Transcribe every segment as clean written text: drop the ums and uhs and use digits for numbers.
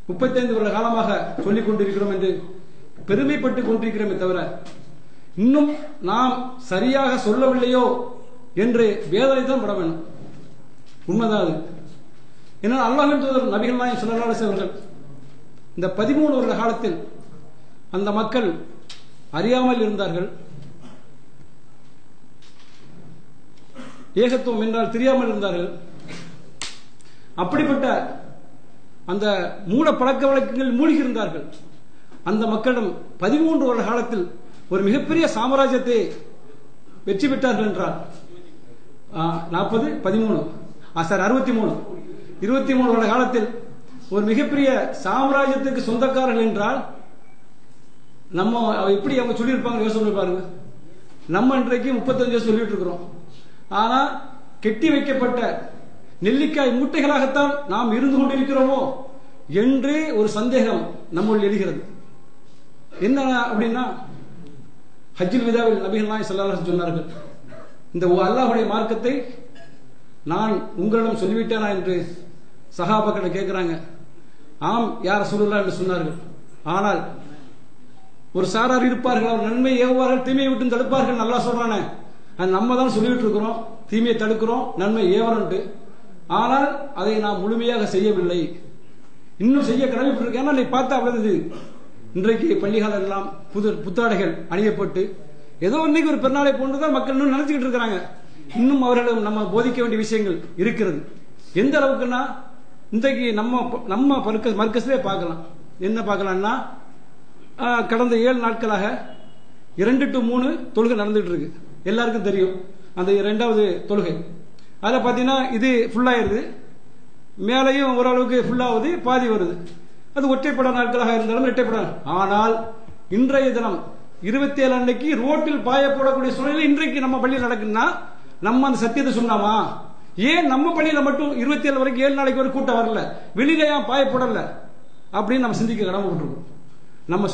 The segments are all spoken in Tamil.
35 வருட காலமாக சொல்லிக் கொண்டிருக்கிறோம் என்று பெருமைப்பட்டுக் கொண்டிருக்கிறோமே தவிர இன்னும் நாம் சரியாக சொல்லவில்லையோ என்று வேதனை தான் பட வேண்டும். உண்மைதான் அது. ஏன்னா அல்லாஹ்வின் தூதர் நபிகள் நாயகம் ஸல்லல்லாஹு அலைஹி வஸல்லம் இந்த 13 வருட காலத்தில் அந்த மக்கள் அறியாமல் இருந்தார்கள். ஏகத்துவம் என்றால் தெரியாமல் இருந்தார்கள். அப்படிப்பட்ட அந்த மூட பழக்க வழக்கங்கள் மூழ்கி இருந்தார்கள். அந்த மக்களிடம் 13 வருட காலத்தில் ஒரு மிகப்பெரிய சாம்ராஜ்யத்தை வெற்றி பெற்றார்கள் என்றால் 23 வருட காலத்தில் ஒரு மிகப்பெரிய சாம்ராஜ்யத்துக்கு சொந்தக்காரர்கள் என்றால் நம்ம எப்படி அவங்க சொல்லியிருப்பாங்க யோசனை பாருங்க. நம்ம இன்றைக்கு 35 வருஷம் சொல்லிட்டு இருக்கிறோம். ஆனா கெட்டி வைக்கப்பட்ட நெல்லிக்காய் மூட்டைகளாகத்தான் நாம் இருந்து கொண்டிருக்கிறோமோ என்று ஒரு சந்தேகம் நம்முள் எழுகிறது. என்ன அப்படின்னா ஹஜ்ஜுல் விதாவில் நபிகள் நாயகம் ஸல்லல்லாஹு அலைஹி வஸல்லம் சொன்னார்கள், இந்த அல்லாஹ்வுடைய மார்க்கத்தை நான் உங்களிடம் சொல்லிவிட்டேனா என்று சஹாபாக்கள் கேட்கிறாங்க. ஆம் யா ரசூலுல்லாஹ் என்று சொன்னார்கள். ஆனால் ஒரு சாரார் இருப்பார்கள், அவர் நன்மை ஏவுவார்கள், தீமையை விட்டு தடுப்பார்கள். நல்லா சொல்றானே, அது நம்ம தான் சொல்லிட்டு இருக்கிறோம், தீமையை தடுக்கிறோம், நன்மை ஏவரன்ட்டு. ஆனால் அதை நாம் முழுமையாக செய்யவில்லை, இன்னும் செய்ய கடமைப்பட்டிருக்கேன். ஏன்னா நீ பார்த்தா அவ்வளவு இன்றைக்கு பள்ளிகள் எல்லாம் புத்தாடைகள் அணியப்பட்டு ஏதோ இன்னைக்கு ஒரு பெருநாளை போன்றுதான் மக்கள் இன்னும் நினைச்சுக்கிட்டு இருக்கிறாங்க. இன்னும் அவர்களிடம் நம்ம போதிக்க வேண்டிய விஷயங்கள் இருக்கிறது. எந்த அளவுக்குன்னா இன்றைக்கு நம்ம மர்க்கஸ்லேயே பார்க்கலாம். என்ன பார்க்கலாம்னா கடந்த 7 நாட்களாக 2 to 3 தொழுகை நடந்துட்டு இருக்கு. எல்லாருக்கும் தெரியும் அந்த 2வது தொழுகை. அதில் பார்த்தீங்கன்னா இது ஃபுல்லாயிருது, மேலையும் ஓரளவுக்கு ஃபுல்லாகுது, பாதி வருது. அது ஒற்றைப்பட நாட்களாக இருந்தாலும் இரட்டைப்பட. ஆனால் இன்றைய தினம் 27 அன்னைக்கு ரோட்டில் பாயப்படக்கூடிய சூழ்நிலை இன்றைக்கு நம்ம பள்ளியில் நடக்குன்னா நம்ம அந்த சத்தியத்தை சொன்னாமா? ஏன் நம்ம பள்ளியில மட்டும் 27 வரைக்கும் 7 நாளைக்கு ஒரு கூட்டம் வரல, வெளியில ஏன் பாயப்படல அப்படின்னு நம்ம சிந்திக்க கடமைப்பட்டிருக்கோம். நம்ம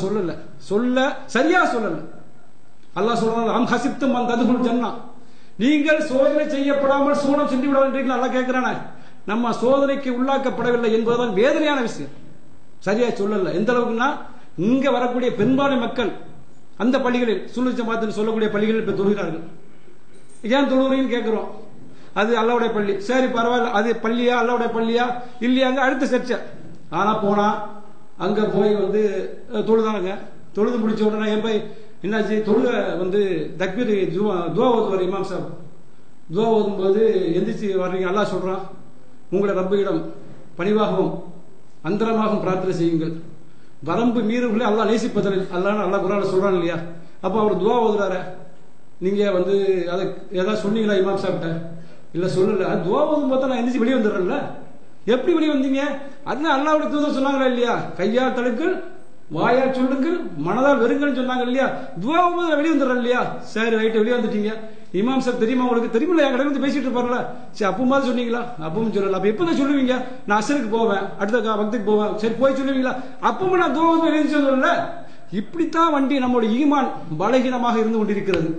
சரியா சொல்லல. அல்லாஹ் சொல்றான், அம் ஹசிப்தும் அன் ததுகுல் ஜன்னா, நீங்கள் சோதனை செய்யப்படாமல் சூனம் சென்று விட வேண்டிய அல்லாஹ் கேட்கிறானே. நம்ம சோதனைக்கு உள்ளாக்கப்படவில்லை என்பதுதான் வேதனையான விஷயம். சரியா சொல்லல. எந்த அளவுக்குன்னா இங்க வரக்கூடிய பெரும்பான்மை மக்கள் அந்த பள்ளிகளில் சுன்னத் ஜமாத் சொல்லக்கூடிய பள்ளிகளில் இப்ப தொழுகிறார்கள். ஏன் தொழுகிறீன்னு கேட்கிறோம். அது அல்லாஹ்வுடைய பள்ளி, சரி பரவாயில்ல, அது பள்ளியா அல்லாஹ்வுடைய பள்ளியா இல்லையாங்க அடுத்த சர்ச்சை. ஆனா போனா அங்க போய் தொழுதாங்க. தொழுது முடிச்ச உடனே என் போய் என்னாச்சு, தொழுக தக்பீர் துவா ஓதுவார் இமாம் சாப். துவா ஓதும் போது எந்திரிச்சு வர்றீங்க, அல்லாஹ் சொல்றான், உங்களை ரப்பிடம் பணிவாகவும் அந்தரமாகவும் பிரார்த்தனை செய்யுங்கள், வரம்பு மீறுகளை அல்லாஹ் நேசிப்பதில் அல்லாஹ் குர்ஆன்ல சொல்றான் இல்லையா? அப்ப அவர் துவா ஓதுறாரு. நீங்க அதை ஏதாவது சொன்னீங்களா இமாம் சாப்பிட்ட? இல்ல சொல்லல. அது துவா ஓதும் போது நான் எந்திரிச்சு வெளியே வந்துடுறேன்ல. எப்படி வெளியே வந்தீங்க? அதுதான் அல்லாஹ்வுடைய தூதர் சொன்னாங்களா இல்லையா? கையால் தடுங்கள், வாயால் சொல்லுங்கள், மனதால் வெறுங்கள் சொன்னாங்க இல்லையா? துவா ஓதும் வெளியே வந்துடுறேன் இல்லையா? சரி ரைட்டு, வெளியே வந்துட்டீங்க. இமாம் சாப் தெரியுமா உங்களுக்கு? தெரியுமில்ல, என் கடை பேசிட்டு இருப்பார்ல. சரி அப்பமாவது சொன்னீங்களா? அப்பவும் சொல்லல. அப்ப எப்பதான் சொல்லுவீங்க? நான் அசருக்கு போவேன், அடுத்த வக்துக்கு போவேன், சரி போய் சொல்லுவீங்களா? அப்பவும் நான் துவா ஓதும் வெளியே சொல்லல. இப்படித்தான் வண்டி நம்முடைய ஈமான் பலகீனமாக இருந்து கொண்டிருக்கிறது.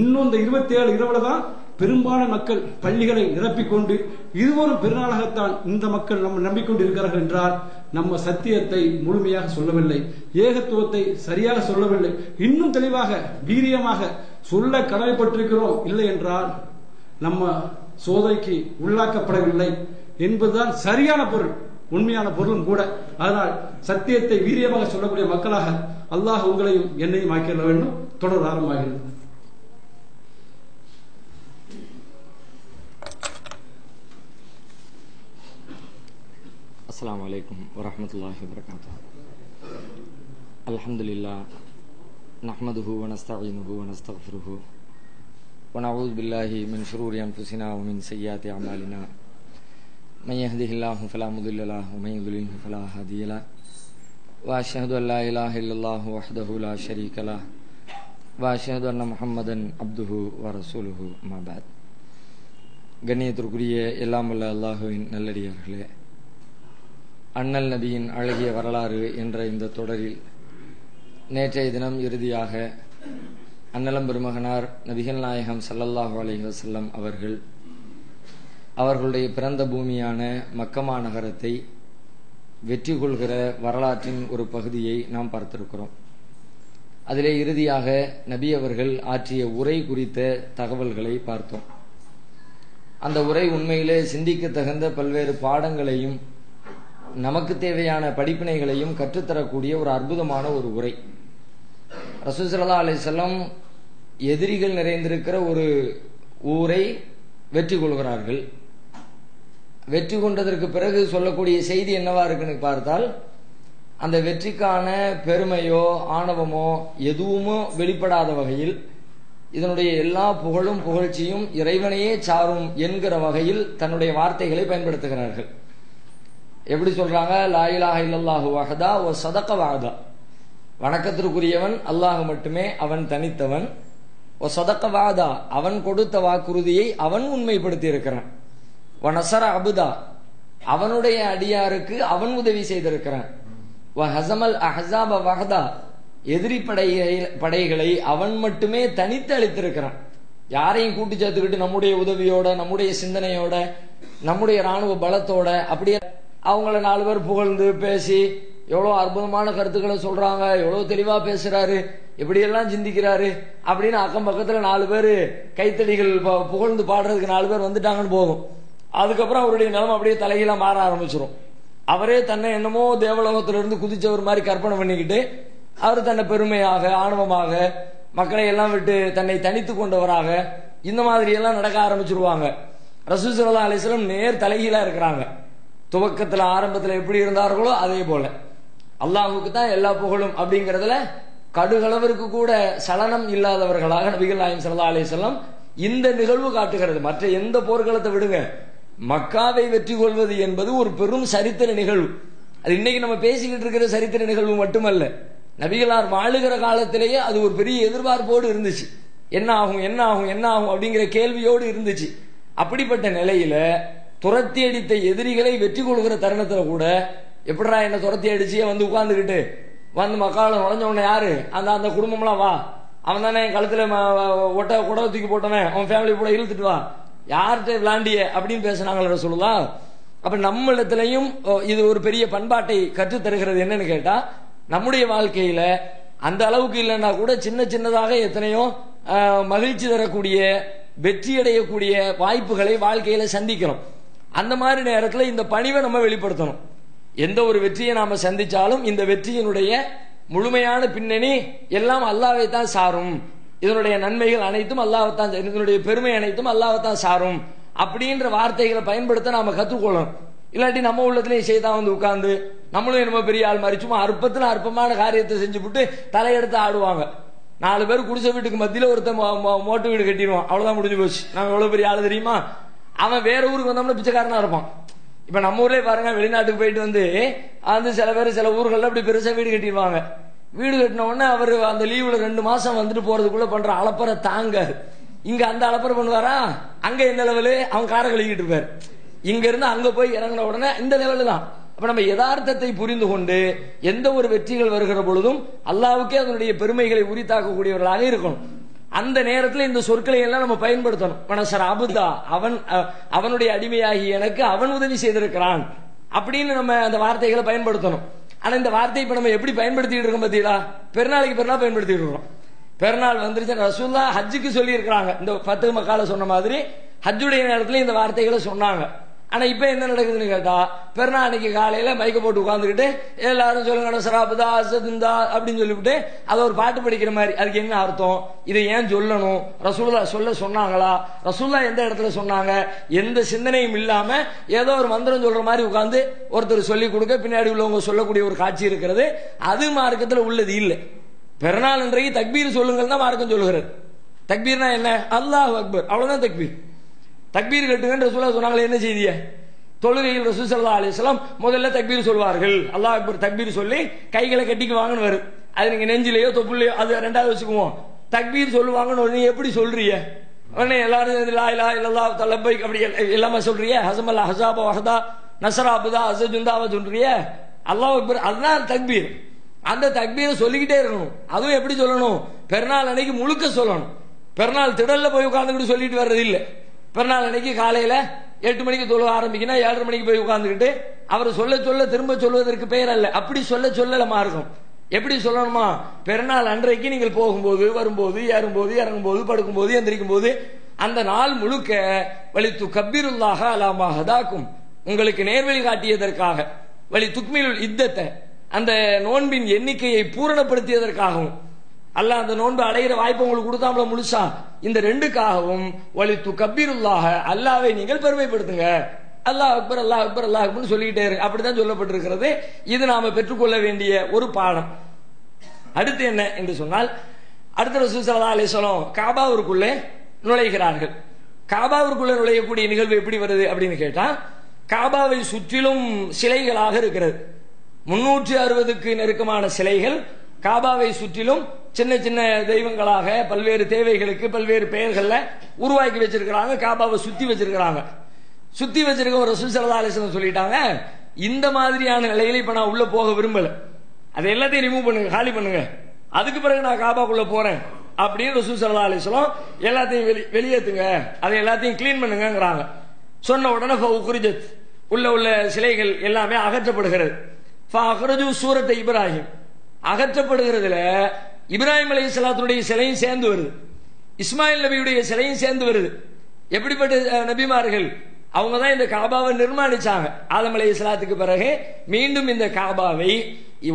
இன்னும் இந்த 27 இரவுல தான் பெரும்பாலான மக்கள் பள்ளிகளை நிரப்பிக்கொண்டு இது ஒரு பெருநாளாகத்தான் இந்த மக்கள் நம்ம நம்பிக்கொண்டிருக்கிறார்கள் என்றால் நம்ம சத்தியத்தை முழுமையாக சொல்லவில்லை, ஏகத்துவத்தை சரியாக சொல்லவில்லை, இன்னும் தெளிவாக வீரியமாக சொல்ல கடமைப்பட்டிருக்கிறோம். இல்லை என்றால் நம்ம சோதனைக்கு உள்ளாக்கப்படவில்லை என்பதுதான் சரியான பொருள், உண்மையான பொருளும் கூட. அதனால் சத்தியத்தை வீரியமாக சொல்லக்கூடிய மக்களாக அல்லாஹ் உங்களையும் என்னையும் ஆக்கிட வேண்டும். தொடர் ஆரம்பமாகிறது. அஸ்ஸலாமு அலைக்கும் வரஹ்மத்துல்லாஹி வபரகாத்துஹு. அல்ஹம்துலில்லாஹ் நஹ்மதுஹு வ நஸ்தஈனுஹு வ நஸ்தக்ஃபிருஹு வ நஊது பில்லாஹி மின் ஷுரூரி அன்ஃபுஸினா வ மின் ஸய்யிஆத்தி அஅமாலினா. மன் யஹ்திஹில்லாஹு ஃபலா முதில்ல லஹு வ மன் யுضلில்ஹு ஃபலா ஹாதிய லஹு. வ அஷ்ஹது அன் லா இலாஹா இல்லல்லாஹு வஹ்தஹு லா ஷரீக லஹு வ அஷ்ஹது அன்ன முஹம்மதன் அப்துஹு வ ரசூலுஹு. அம்மா பஅத். கண்ணியத்திற்குரிய எல்லாம் வல்ல அல்லாஹ்வின் நல்லடியார்களே, அண்ணல் நபியின் அழகிய வரலாறு என்ற இந்த தொடரில் நேற்றைய தினம் இறுதியாக அன்னலம் பெருமகனார் நபிகள் நாயகம் ஸல்லல்லாஹு அலைஹி வஸல்லம் அவர்களுடைய பிறந்த பூமியான மக்கமா நகரத்தை வெற்றி கொள்கிற வரலாற்றின் ஒரு பகுதியை நாம் பார்த்திருக்கிறோம். அதிலே இறுதியாக நபி அவர்கள் ஆற்றிய உரை குறித்த தகவல்களை பார்த்தோம். அந்த உரை உண்மையிலே சிந்திக்க தகுந்த பல்வேறு பாடங்களையும் நமக்கு தேவையான படிப்பினைகளையும் கற்றுத்தரக்கூடிய ஒரு அற்புதமான ஒரு உரை. ரசூல் ஸல்லல்லாஹு அலைஹி வஸல்லம் எதிரிகள் நிறைந்திருக்கிற ஒரு ஊரை வெற்றி கொள்கிறார்கள். வெற்றி கொண்டதற்கு பிறகு சொல்லக்கூடிய செய்தி என்னவா இருக்குன்னு பார்த்தால், அந்த வெற்றிக்கான பெருமையோ ஆணவமோ எதுவுமோ வெளிப்படாத வகையில் இதனுடைய எல்லா புகழும் புகழ்ச்சியும் இறைவனையே சாரும் என்கிற வகையில் தன்னுடைய வார்த்தைகளை பயன்படுத்துகிறார்கள். எப்படி சொல்றாங்க? லா இலாஹ இல்லல்லாஹு வஹதா வ ஸதக வஅதா. வணக்கத்திற்குரியவன் அல்லாஹ் மட்டுமே, அவன் தனித்தவன். வ ஸதக வஅதா, அவன் கொடுத்த வாக்குறுதியை அவன் உண்மைப்படுத்தி இருக்கிறான். வ நஸர அபுதா, அவனுடைய அடியாருக்கு அவன் உதவி செய்திருக்கிறான். வ ஹஸமல் அஹ்ஸாப வஹதா, எதிரி படைகளை அவன் மட்டுமே தனித்து அளித்திருக்கிறான். யாரையும் கூட்டி சேர்த்துக்கிட்டு நம்முடைய உதவியோட, நம்முடைய சிந்தனையோட, நம்முடைய ராணுவ பலத்தோட அப்படியே அவங்கள 4 பேர் புகழ்ந்து பேசி எவ்வளவு அற்புதமான கருத்துக்களை சொல்றாங்க, எவ்வளவு தெளிவா பேசுறாரு, எப்படியெல்லாம் சிந்திக்கிறாரு அப்படின்னு அக்கம் பக்கத்துல 4 பேர் கைத்தடிகள் புகழ்ந்து பாடுறதுக்கு 4 பேர் வந்துட்டாங்கன்னு போகும். அதுக்கப்புறம் அவருடைய நிலைமை அப்படியே தலைகீழா மாற ஆரம்பிச்சிடும். அவரே தன்னை என்னமோ தேவலோகத்திலிருந்து குதிச்சவர் மாதிரி கற்பனை பண்ணிக்கிட்டு அவர் தன்னை பெருமையாக ஆணவமாக மக்களை எல்லாம் விட்டு தன்னை தனித்து கொண்டவராக இந்த மாதிரி எல்லாம் நடக்க ஆரம்பிச்சிருவாங்க. ரசூல் ஸல்லல்லாஹு அலைஹி வஸல்லம் நேர் தலைகீழா இருக்கிறாங்க. துவக்கத்துல ஆரம்பத்துல எப்படி இருந்தார்களோ அதே போல அல்லாஹுக்கு தான் எல்லா புகழும் அப்படிங்கறதுல கடுகளவிற்கு கூட சலனம் இல்லாதவர்களாக நபிகள் நாயகம் ஸல்லல்லாஹு அலைஹி வஸல்லம் இந்த நிகழ்வு காட்டுகிறது. மற்ற எந்த போர்க்களத்தை விடுங்க, மக்காவை வெற்றி கொள்வது என்பது ஒரு பெரும் சரித்திர நிகழ்வு. அது இன்னைக்கு நம்ம பேசிக்கிட்டு இருக்கிற சரித்திர நிகழ்வு மட்டுமல்ல, நபிகளார் வாழுகிற காலத்திலேயே அது ஒரு பெரிய எதிர்பார்ப்போடு இருந்துச்சு. என்ன ஆகும் என்ன ஆகும் என்ன ஆகும் அப்படிங்கிற கேள்வியோடு இருந்துச்சு. அப்படிப்பட்ட நிலையில துரத்தி அடித்த எதிரிகளை வெற்றி கொள்கிற தருணத்துல கூட எப்படா என்ன துரத்தி அடிச்சியே வந்து உட்கார்ந்துக்கிட்டு வந்து மக்கால நுழைஞ்ச உடனே யாரு அந்த குடும்பம்லாம் வா, அவன் தானே என் கழுத்துல குடவை தூக்கி போட்டவன், அவன் ஃபேமிலி கூட இழுத்துட்டு வா, யார்கிட்ட விளாண்டிய அப்படின்னு பேசினாங்கள சொல்லலாம். அப்ப நம்ம இடத்துலயும் இது ஒரு பெரிய பண்பாட்டை கற்றுத் தருகிறது. என்னன்னு கேட்டா, நம்முடைய வாழ்க்கையில அந்த அளவுக்கு இல்லைன்னா கூட சின்ன சின்னதாக எத்தனையோ மகிழ்ச்சி தரக்கூடிய வெற்றி அடையக்கூடிய வாய்ப்புகளை வாழ்க்கையில சந்திக்கிறோம். அந்த மாதிரி நேரத்தில் இந்த பணிவை நம்ம வெளிப்படுத்தணும். எந்த ஒரு வெற்றியை நாம சந்திச்சாலும் இந்த வெற்றியினுடைய முழுமையான பின்னணி எல்லாம் அல்லாஹ்வை தான் சாரும், இதனுடைய நன்மைகள் அனைத்தும் அல்லாஹ்வைத்தான், இதனுடைய பெருமை அனைத்தும் அல்லாஹ்வைத்தான் சாரும் அப்படின்ற வார்த்தைகளை பயன்படுத்த நாம கற்றுக்கொள்ளணும். இல்லாட்டி நம்ம உள்ளத்திலேயே செய்தான் வந்து உட்கார்ந்து நம்மளும் என்னமோ பெரிய ஆள் மாதிரி சும்மா அற்பத்துல அற்பமான காரியத்தை செஞ்சு விட்டு தலையெடுத்து ஆடுவாங்க. 4 பேர் குடிசை வீட்டுக்கு மத்தியில ஒருத்தன் மோட்டு வீடு கட்டிடுவான், அவ்வளவுதான் முடிஞ்சு போச்சு, நாங்க எவ்வளவு பெரிய ஆளு தெரியுமா. அவன் வேற ஊருக்கு வந்தோம்னா பிச்சைக்காரனா இருப்பான். இப்ப நம்ம ஊர்லயே பாருங்க, வெளிநாட்டுக்கு போயிட்டு வந்து சில பேர் சில ஊர்கள்ல அப்படி பெருசா வீடு கட்டிடுவாங்க. வீடு கட்டின உடனே அவர் அந்த லீவுல 2 மாசம் வந்துட்டு போறதுக்குள்ள பண்ற அலப்பறை தாங்காது. இங்க அந்த அலப்பறை பண்ணுவாரா, அங்க எந்த லெவலு, அவன் காரை கழுவிட்டு இருப்பாரு. இங்க இருந்து அங்க போய் இறங்கின உடனே இந்த லெவலு தான். அப்ப நம்ம யதார்த்தத்தை புரிந்து கொண்டு எந்த ஒரு வெற்றிகள் வருகிற பொழுதும் அல்லாஹ்வுக்கே அதனுடைய பெருமைகளை உரித்தாக்கக்கூடியவர்களாக இருக்கணும். அந்த நேரத்தில் இந்த சொற்களை எல்லாம் நம்ம பயன்படுத்தணும். மனசர் அபுதா, அவனுடைய அடிமையாகி எனக்கு அவன் உதவி செய்திருக்கிறான் அப்படின்னு நம்ம அந்த வார்த்தைகளை பயன்படுத்தணும். ஆனா இந்த வார்த்தையை இப்ப நம்ம எப்படி பயன்படுத்திட்டு இருக்கோம் பாத்தீங்களா? பெருநாளைக்கு பெருநாள் பயன்படுத்திட்டு இருக்கோம். பெருநாள் வந்துருச்சு, ரசூலுல்லாஹ் ஹஜ்ஜுக்கு சொல்லி இருக்கிறாங்க. இந்த ஃபத்ஹ் மக்கால சொன்ன மாதிரி ஹஜ்ஜுடைய நேரத்துல இந்த வார்த்தைகளை சொன்னாங்க. ஆனா இப்ப என்ன நடக்குதுன்னு கேட்டா, பெருநாள் அன்னைக்கு காலையில மைக்க போட்டு உட்கார்ந்துக்கிட்டு எல்லாரும் சொல்லுங்க சராபுதா அசதுந்தா அப்படின்னு சொல்லிவிட்டு அதை ஒரு பாட்டு படிக்கிற மாதிரி. அதுக்கு என்ன அர்த்தம், இதை ஏன் சொல்லணும், ரசூலுல்லாஹ் சொல்ல சொன்னாங்களா, ரசூலுல்லாஹ் எந்த இடத்துல சொன்னாங்க, எந்த சிந்தனையும் இல்லாம ஏதோ ஒரு மந்திரம் சொல்ற மாதிரி உட்கார்ந்து ஒருத்தர் சொல்லி கொடுக்க பின்னாடி உள்ளவங்க சொல்லக்கூடிய ஒரு காட்சி இருக்கிறது. அது மார்க்கத்தில் உள்ளது இல்லை. பெருநாள் இன்றைக்கு தக்பீர் சொல்லுங்கள் தான் மார்க்கம் சொல்லுகிறது. தக்பீர்னா என்ன, அல்லாஹ் அக்பர், அவ்வளவுதான் தக்பீர். தக்பீர் கட்டுங்கன்னு ரசூலுல்லாஹ் சொன்னாங்களே, என்ன செய்திய? தொழுகையில் ரசூல் ஸல்லல்லாஹு அலைஹி வஸல்லம் முதல்ல தக்பீர் சொல்வார்கள். அல்லாஹ் அக்பர் தக்பீர் சொல்லி கைகளை கட்டிக்குவாங்கன்னு வரும். அது நீங்க நெஞ்சிலேயோ தொப்புலையோ அது ரெண்டாவது வச்சுக்குவோம். தக்பீர் சொல்லுவாங்கன்னு நீ எப்படி சொல்றீங்க? உடனே எல்லாரும் லா இலாஹ இல்லல்லாஹ் தலப்பைக் அப்படி எல்லாமே சொல்றீங்க. ஹஸமல் அஹ்ஸாப வஹதா நஸர அபுதா அஸஜுந்தாவ சொல்றீங்க. அல்லாஹ் அக்பர், அதுதான் தக்பீர். அந்த தக்பீரை சொல்லிக்கிட்டே இருக்கணும். அதுவும் எப்படி சொல்லணும், பெருநாள் அன்னைக்கு முழுக்க சொல்லணும். பெருநாள் திடல்ல போய் உட்கார்ந்துக்கிட்டு சொல்லிட்டு வர்றது இல்லை. பெருநாள் அன்னைக்கு காலையில 8 மணிக்கு தொழுக ஆரம்பிக்கணும், 7:30 மணிக்கு போய் உட்கார்ந்துக்கிட்டு அவர் சொல்ல சொல்ல திரும்ப சொல்வதற்கு பெயர் அல்ல. அப்படி சொல்ல மார்க்கம். எப்படி சொல்லணுமா? பெருநாள் அன்றைக்கு நீங்கள் போகும்போது, வரும்போது, ஏறும்போது, இறங்கும்போது, படுக்கும்போது, எந்திரிக்கும் போது, அந்த நாள் முழுக்க வலித்து கப்பீருல்லாஹ அலாமா ஹதாக்கும், உங்களுக்கு நேர்வழி காட்டியதற்காக, வலி துக்மிலுல் இத்தத்தை, அந்த நோன்பின் எண்ணிக்கையை பூரணப்படுத்தியதற்காகவும், அல்லாஹ் அந்த நோன்பு அடைகிற வாய்ப்பு உங்களுக்கு கொடுத்தாமல முழுசா, இந்த ரெண்டுக்காகவும் வலித்து கப்பீருல்லாஹ, அல்லாவை நீங்கள் பெருமைப்படுத்துங்க. அல்லாஹ் அக்பர் அல்லாஹ் அக்பர் அல்லாஹ் அக்பர்னு சொல்லிக்கிட்டே இருக்கு. அப்படிதான் சொல்லப்பட்டிருக்கிறது. இது நாம பெற்றுக்கொள்ள வேண்டிய ஒரு பாடம். அடுத்து என்ன என்று சொன்னால், அடுத்த ரசூல் ஸல்லல்லாஹு அலைஹி வஸல்லம் காபாவிற்குள்ளே நுழைகிறார்கள். காபாவிற்குள்ளே நுழையக்கூடிய நிகழ்வு எப்படி வருது அப்படின்னு கேட்டா, காபாவை சுற்றிலும் சிலைகளாக இருக்கிறது. 360க்கு நெருக்கமான சிலைகள் காபாவை சுற்றிலும் சின்ன சின்ன தெய்வங்களாக பல்வேறு தேவைகளுக்கு பல்வேறு பெயர்கள்ல உருவாக்கி வச்சிருக்கிறாங்க. காபாவை சுத்தி வச்சிருக்கிறாங்க. சுத்தி வச்சிருக்க ஒரு ரசூல் ஸல்லல்லாஹு அலைஹி வஸல்லம் சொல்லிட்டாங்க, இந்த மாதிரியான நிலையில இப்ப நான் உள்ள போக விரும்பல, அதை எல்லாத்தையும் ரிமூவ் பண்ணுங்க, காலி பண்ணுங்க, அதுக்கு பிறகு நான் காபாக்குள்ள போறேன் அப்படின்னு ரசூல் ஸல்லல்லாஹு அலைஹி வஸல்லம் எல்லாத்தையும் வெளியேத்துங்க, அதை எல்லாத்தையும் கிளீன் பண்ணுங்கிறாங்க. சொன்ன உடனே ஃபஉக்ரிஜத், உள்ள சிலைகள் எல்லாமே அகற்றப்படுகிறது. ஃபஅக்ரஜு சூரத்தை இப்ராஹிம், அகற்றப்படுகிறதுல இப்ராஹிம் அலைஹிஸ்ஸலாத்துடைய சிலையும் சேர்ந்து வருது, இஸ்மாயில் நபியுடைய சிலையும் சேர்ந்து வருது. எப்படிப்பட்ட நபிமார்கள்? அவங்க தான் இந்த காபாவை நிர்மாணிச்சாங்க. ஆதம் அலைஹிஸ்ஸலாத்துக்கு பிறகு மீண்டும் இந்த காபாவை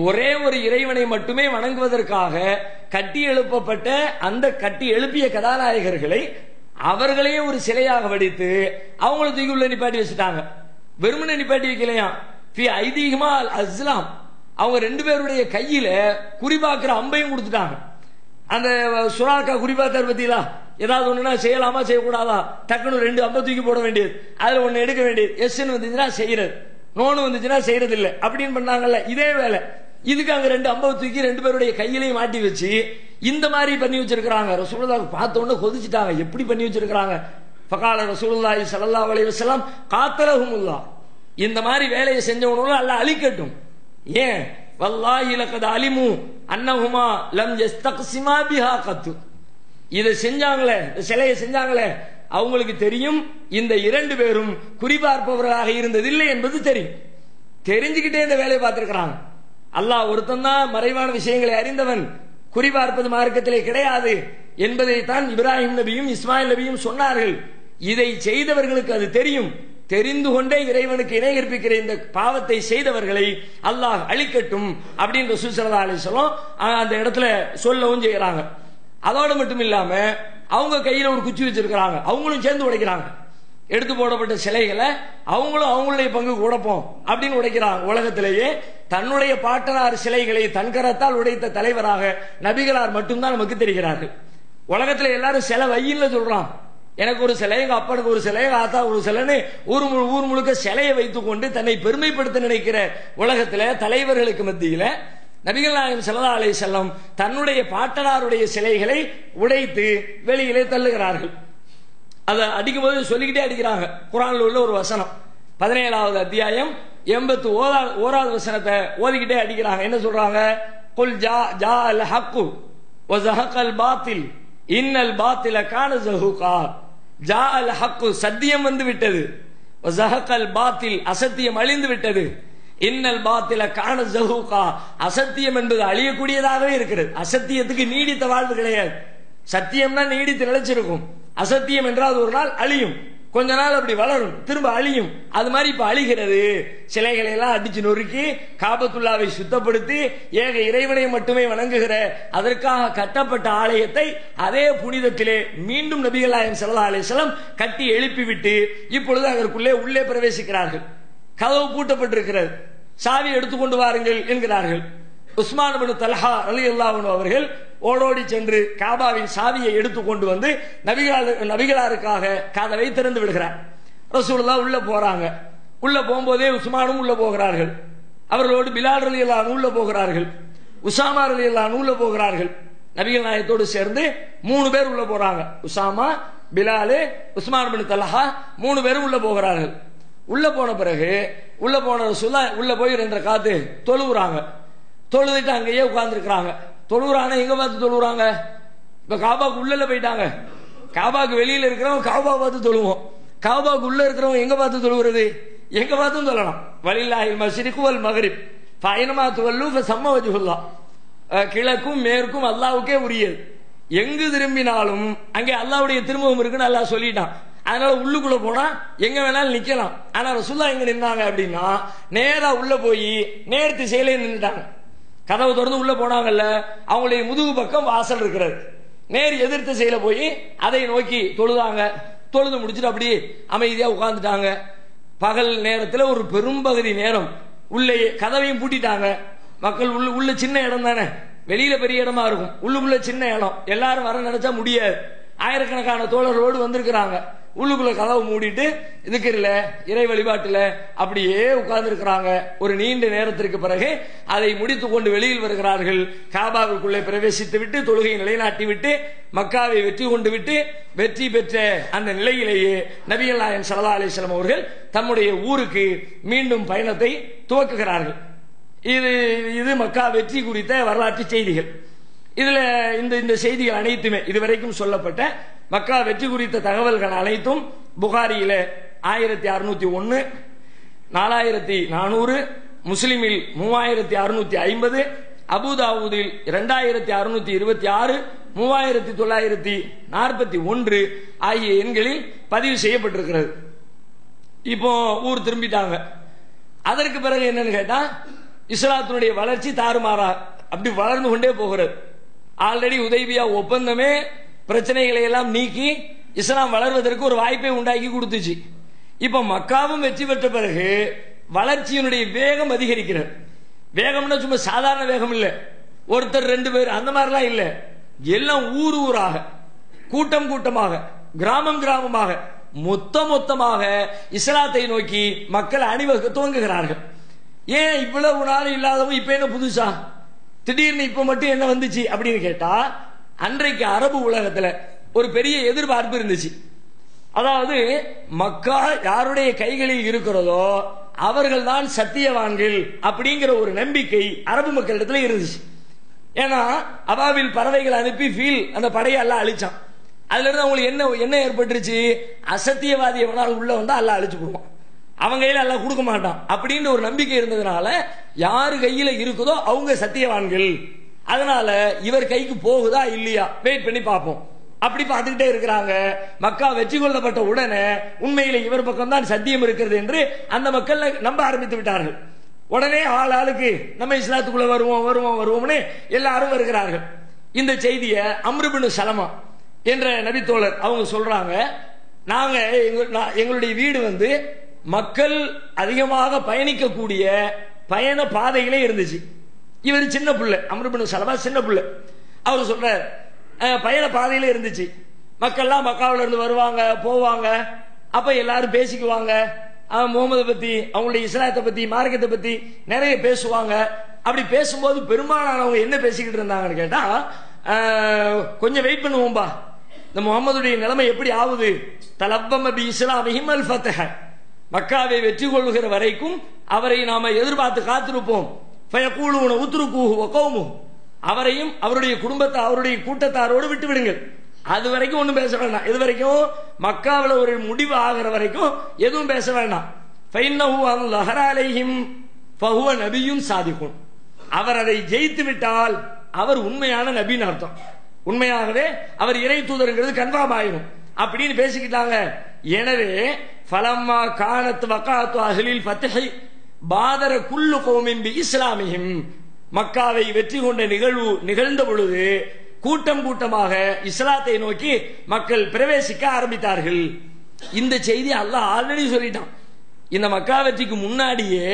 ஒரே ஒரு இறைவனை மட்டுமே வணங்குவதற்காக கட்டி எழுப்பப்பட்ட அந்த கட்டி எழுப்பிய கதாநாயகர்களை அவர்களையே ஒரு சிலையாக வடித்து அவங்கள தூக்கி உள்ள நிப்பாட்டி வச்சுட்டாங்க. வெறுமனை நிப்பாட்டி வைக்கலையா, ஃபி ஐதீஹிமா அல் அஸ்லாம், அவங்க 2 பேருடைய கையில குறிபாக்குற அம்பையும் கொடுத்துட்டாங்க. அந்த சுறாக்கா குறிபாத்தார் பத்தியா, ஏதாவது ஒண்ணுனா செய்யலாமா செய்யக்கூடாதா, டக்குனு 2 அம்பை தூக்கி போட வேண்டியது, அதுல ஒண்ணு எடுக்க வேண்டியது, எஸ்ன்னு வந்துச்சுன்னா செய்யறது, நோனு வந்துச்சுன்னா செய்யறது இல்ல அப்படின்னு பண்ணாங்கல்ல, இதே வேலை. இதுக்கு அங்க 2 அம்பை தூக்கி 2 பேருடைய கையிலையும் மாட்டி வச்சு இந்த மாதிரி பண்ணி வச்சிருக்காங்க. ரசூலுல்லாஹ் பார்த்த உடனே கொதிச்சுட்டாங்க, எப்படி பண்ணி வச்சிருக்காங்க. ஃபகால ரசூலுல்லாஹி ஸல்லல்லாஹு அலைஹி வஸல்லம் காத்தலஹுமுல்லாஹ், இந்த மாதிரி வேலையை செஞ்சவனும் அல்லாஹ் அழிக்கட்டும். ஏன்? வல்லாஹி லகத் அலிமு அன்னஹுமா லம் யஸ்தக்ஸிமா பிஹா கத்து, இதை செஞ்சாங்களே, சிலையை செஞ்சாங்களே, அவங்களுக்கு தெரியும் இந்த 2 பேரும் குறிபார்ப்பவர்களாக இருந்ததில்லை என்பது தெரியும். தெரிஞ்சுக்கிட்டே இந்த வேலையை பார்த்திருக்கிறாங்க. அல்லாஹ் ஒருத்தன் தான் மறைவான விஷயங்களை அறிந்தவன், குறிபார்ப்பது மார்க்கத்திலே கிடையாது என்பதைத்தான் இப்ராஹிம் நபியும் இஸ்மாயில் நபியும் சொன்னார்கள். இதை செய்தவர்களுக்கு அது தெரியும். தெரிந்து கொண்டே இறைவனுக்கு இணை கற்பிக்கிற இந்த பாவத்தை செய்தவர்களை அல்லாஹ் அழிக்கட்டும் அப்படின்னு ரசூல் ஸல்லல்லாஹு அலைஹி வஸல்லம் அந்த இடத்துல சொல்லவும் செய்யறாங்க. அதோடு மட்டும் இல்லாம அவங்க கையில ஒரு குச்சி வச்சிருக்கிறாங்க, அவங்களும் சேர்ந்து உடைக்கிறாங்க. எடுத்து போடப்பட்ட சிலைகளை அவங்களும் அவங்களுடைய பங்கு உடைப்போம் அப்படின்னு உடைக்கிறாங்க. உலகத்திலேயே தன்னுடைய பாட்டனார் சிலைகளை தன்கரத்தால் உடைத்த தலைவராக நபிகளார் மட்டும்தான் நமக்கு தெரிகிறார்கள். உலகத்துல எல்லாரும் சிலை வையின்னு சொல்றான், எனக்கு ஒரு சிலை, எங்க அப்பனுக்கு ஒரு சிலை, எங்க ஆத்தா ஒரு சிலைன்னு ஊர் முழுக்க சிலையை வைத்துக் கொண்டு தன்னை பெருமைப்படுத்த நினைக்கிற உலகத்துல தலைவர்களுக்கு மத்தியில நபிகள் நாயகம் ஸல்லல்லாஹு அலைஹி வஸல்லம் தன்னுடைய பாட்டனாருடைய சிலைகளை உடைத்து வெளியிலே தள்ளுகிறார்கள். அதை அடிக்கும் போது சொல்லிக்கிட்டே அடிக்கிறாங்க. குர்ஆன்ல உள்ள ஒரு வசனம் 17வது அத்தியாயம் 81வது வசனத்தை ஓதிக்கிட்டே அடிக்கிறாங்க. என்ன சொல்றாங்க? குல் ஜா அல் ஹக்கு வ ஸஹகல் பாத்தில் இன்னல் பாத்தில கான ஸஹூகா. ஜா அல் ஹக்கு, சத்தியம் வந்து விட்டது, வ ஸஹகல் பாத்தில், அசத்தியம் அழிந்து விட்டது, இன்னல் பாத்தில கான ஸஹூகா, அசத்தியம் என்பது அழியக்கூடியதாகவே இருக்கிறது. அசத்தியத்துக்கு நீடித்த வாழ்வு கிடையாது. சத்தியம்னா நீடித்து நிலைச்சிருக்கும், அசத்தியம் என்றால் ஒரு நாள் அழியும், கொஞ்ச நாள் அப்படி வளரும், திரும்ப அழியும். அது மாதிரி இப்ப அழிகிறது. சிலைகளை எல்லாம் அடிச்சு நொறுக்கி காபத்துல்லாவை சுத்தப்படுத்தி ஏக இறைவனை மட்டுமே வணங்குகிற அதற்காக கட்டப்பட்ட ஆலயத்தை அதே புனிதத்திலே மீண்டும் நபிகள் நாயகம் ஸல்லல்லாஹு அலைஹி வஸல்லம் கட்டி எழுப்பிவிட்டு இப்பொழுது அதற்குள்ளே உள்ளே பிரவேசிக்கிறார்கள். கதவு பூட்டப்பட்டிருக்கிறது, சாவி எடுத்துக்கொண்டு வாருங்கள் என்கிறார்கள். உஸ்மான் இப்னு தல்ஹா ரலியல்லாஹு அன்ஹு அவர்கள் ஓடோடி சென்று காபாவின் சாவியை எடுத்துக்கொண்டு வந்து நபிகளாருக்காக கதவை திறந்து விடுகிறார். ரசூலுல்லாஹ் உள்ள போறாங்க. உள்ள போகும்போதே உஸ்மானும் உள்ள போகிறார்கள். அவர்களோடு பிலால் ரலியல்லாஹு அன்ஹு உள்ள போகிறார்கள், உசாமா ரலியல்லாஹு அன்ஹு உள்ள போகிறார்கள். நபிகள் நாயகத்தோடு சேர்ந்து 3 பேர் உள்ள போறாங்க. உசாமா, பிலால், உஸ்மான் இப்னு தல்ஹா 3 பேரும் உள்ள போகிறார்கள். உள்ள போன பிறகு உள்ள போன ரசூலுல்லாஹ் உள்ள போய் 2 ரக்காத்து தொழுகிறாங்க. தொழுதுட்டு அங்கேயே உட்கார்ந்துருக்கிறாங்க. தொழுகிறாங்க. எங்க பார்த்து தொழுகிறாங்க? இப்ப காபாக்கு உள்ள போயிட்டாங்க. காபாக்கு வெளியில இருக்கிறவங்க காபா பார்த்து தொழுவோம், காபாக்கு உள்ள இருக்கிறவங்க எங்க பார்த்து தொழுகிறது? எங்க பார்த்தும் சொல்லலாம். வலில்லாஹில் மஷ்ரிகு வல் மக்ரிப் ஃபைனமா துவல்லு ஃபஸம்ம வஜ்ஹுல்லாஹ். கிழக்கும் மேற்கும் அல்லாஹ்வுக்கே உரியது. எங்கு திரும்பினாலும் அங்கே அல்லாஹ்வுடைய திருமுகம் இருக்குன்னு அல்லாஹ் சொல்லிட்டான். அதனால உள்ளுக்குள்ள போனா எங்க வேணாலும் நிக்கலாம். ஆனா ரசூலுல்லாஹ் எங்க நின்னாங்க அப்படின்னா நேரா உள்ள போய் நேர் திசையிலே நின்னுட்டாங்க. கதவு திறந்து உள்ள போனாங்கல்ல, அவங்களுடைய முதுகு பக்கம் வாசல் இருக்கிறது. நேர் எதிர் திசையில போய் அதை நோக்கி தொழுதாங்க. தொழுது முடிச்சுட்டு அப்படியே அமைதியா உட்கார்ந்துட்டாங்க. பகல் நேரத்தில் ஒரு பெரும்பகுதி நேரம் உள்ளே கதவையும் பூட்டிட்டாங்க. மக்கள் உள்ள சின்ன இடம் தானே, வெளியில பெரிய இடமா இருக்கும், உள்ளுக்குள்ள சின்ன இடம், எல்லாரும் வர நினைச்சா முடியாது. ஆயிரக்கணக்கான தோழர்களோடு வந்திருக்கிறாங்க. உள்ளுக்குள்ள கதவு மூடிட்டு இதுக்குல இறை வழிபாட்டுல அப்படியே உட்கார்ந்து இருக்கிறாங்க. ஒரு நீண்ட நேரத்திற்கு பிறகு அதை முடித்துக் கொண்டு வெளியில் வருகிறார்கள். காபாவுக்குள்ளே பிரவேசித்து விட்டு தொழுகையை நிலைநாட்டி விட்டு மக்காவை வெற்றி கொண்டு விட்டு வெற்றி பெற்ற அந்த நிலையிலேயே நபிகள் நாயகம் ஸல்லல்லாஹு அலைஹி வஸல்லம் அவர்கள் தம்முடைய ஊருக்கு மீண்டும் பயணத்தை துவக்குகிறார்கள். இது மக்கா வெற்றி குறித்த வரலாற்று செய்திகள். இதுல இந்த செய்திகள் அனைத்துமே இதுவரைக்கும் சொல்லப்பட்ட மக்கா வெற்றி குறித்த தகவல்கள் அனைத்தும் புகாரியில 1601, 4400, முஸ்லிமில் 3650, அபுதாவூதில் 2626, 3941 ஆகிய எண்களில் பதிவு செய்யப்பட்டிருக்கிறது. இப்போ ஊர் திரும்பிட்டாங்க. அதற்கு பிறகு என்னன்னு கேட்டா இஸ்லாத்தினுடைய வளர்ச்சி தாறுமாறா அப்படி வளர்ந்து கொண்டே போகிறது. ஆல்ரெடி உதைபியா ஒப்பந்தமே பிரச்சனைகளை எல்லாம் நீக்கி இஸ்லாம் வளர்வதற்கு ஒரு வாய்ப்பை உண்டாக்கி கொடுத்துச்சு. இப்ப மக்காவும் வெற்றி பெற்ற பிறகு வளர்ச்சியினுடைய வேகம் அதிகரிக்கிறது. வேகம்னா சும்மா சாதாரண வேகம் இல்ல, ஒருத்தர் 2 பேர் அந்த மாதிரிலாம் இல்ல, எல்லாம் ஊராக கூட்டம் கூட்டமாக கிராமம் கிராமமாக மொத்தமாக இஸ்லாத்தை நோக்கி மக்கள் அணிவகுக்க துவங்குகிறார்கள். ஏன் இவ்வளவு நாள் இல்லாதவங்க இப்ப என்ன புதுசா திடீர்னு இப்ப மட்டும் என்ன வந்துச்சு அப்படின்னு கேட்டா, அன்றைக்கு அரபு உலகத்துல ஒரு பெரிய எதிர்பார்ப்பு இருந்துச்சு. அதாவது மக்கா யாருடைய கைகளில் இருக்கிறதோ அவர்கள் தான் சத்தியவான்கள் அப்படிங்கிற ஒரு நம்பிக்கை அரபு மக்களிடத்துல இருந்துச்சு. ஏன்னா அபாவில் பறவைகள் அனுப்பி ஃபீல் அந்த படையை எல்லாம் அழிச்சான். அதுல இருந்து அவங்களுக்கு என்ன ஏற்பட்டுருச்சு, அசத்தியவாதி எவனால் உள்ள வந்தா எல்லாம் அழிச்சு போடுவான், அவங்க கையில எல்லாம் கொடுக்க மாட்டான் அப்படின்னு ஒரு நம்பிக்கை இருந்ததுனால யாரு கையில இருக்குதோ அவங்க சத்தியவான்கள். அதனால இவர் கைக்கு போகுதா இல்லையா வெயிட் பண்ணி பார்ப்போம். அப்படி பார்த்துக்கிட்டே இருக்கிறாங்க. மக்கா வெற்றி கொள்ளப்பட்ட உடனே உண்மையில இவர் பக்கம் தான் சத்தியம் இருக்கிறது என்று அந்த மக்கள் நம்ப ஆரம்பித்து விட்டார்கள். உடனே ஆளுக்கு நம்ம இஸ்லாத்துக்குள்ள வருவோம்னு எல்லாரும் வருகிறார்கள். இந்த செய்தியை அம்ர் இப்னு சலமா என்ற நபித்தோழர் அவங்க சொல்றாங்க, நாங்க எங்களுடைய வீடு மக்கள் அதிகமாக பயணிக்கக்கூடிய பயண பாதைகளே இருந்துச்சு. இவர் சின்ன பிள்ளை, அம்ர் இப்னு சலமா சின்ன பிள்ளை. அவர் சொல்ற பயண பாதையில இருந்துச்சு. மக்கள்லாம் மக்காவில இருந்து வருவாங்க போவாங்க. அப்ப எல்லாரும் பேசிக்குவாங்க, முகமது பத்தி அவங்களுடைய இஸ்லாத்தை பத்தி மார்க்கத்தை பத்தி நிறைய பேசுவாங்க. அப்படி பேசும்போது பெரும்பாலானவங்க என்ன பேசிக்கிட்டு இருந்தாங்கன்னு கேட்டா, கொஞ்சம் வெயிட் பண்ணுவோம்பா, இந்த முகமதுடைய நிலைமை எப்படி ஆகுது, தலப்பம பி இஸ்லாமிஹிம் அல் ஃபத்ஹ, மக்காவை வெற்றி கொள்கிற வரைக்கும் அவரை நாம எதிர்பார்த்து காத்திருப்போம். ஃபயகூலுன உத்ருகூஹு வ கௌமுஹு, அவரையும் அவருடைய குடும்பத்தை அவருடைய கூட்டத்தாரோடு விட்டு விடுங்கள், அது வரைக்கும் ஒன்றும் பேச வேண்டாம், இது வரைக்கும் மக்காவில் ஒரு முடிவு ஆகிற வரைக்கும் எதுவும் பேச வேண்டாம். ஃபைன்னஹு அல்லாஹ் அலைஹிம் ஃபஹுவ நபியுன் சாதிகுன், அவர் அதை ஜெயித்து விட்டால் அவர் உண்மையான நபின்னு அர்த்தம், உண்மையாகவே அவர் இறை தூதர்ங்கிறது கன்ஃபார்ம் ஆயிடும் அப்படின்னு பேசிக்கிட்டாங்க. எனவே ஃபலம்மா கானத் வகாத்து அஹ்லில் ஃபத்ஹி பாதர குல்லு கௌமின் பி இஸ்லாமிஹிம், மக்காவை வெற்றி கொண்ட நிகழ்வு நிகழ்ந்த பொழுது கூட்டம் கூட்டமாக இஸ்லாத்தை நோக்கி மக்கள் பிரவேசிக்க ஆரம்பித்தார்கள். இந்த செய்தி அல்லாஹ் ஆல்ரெடி சொல்லிட்டான். இந்த மக்கா வெற்றிக்கு முன்னாடியே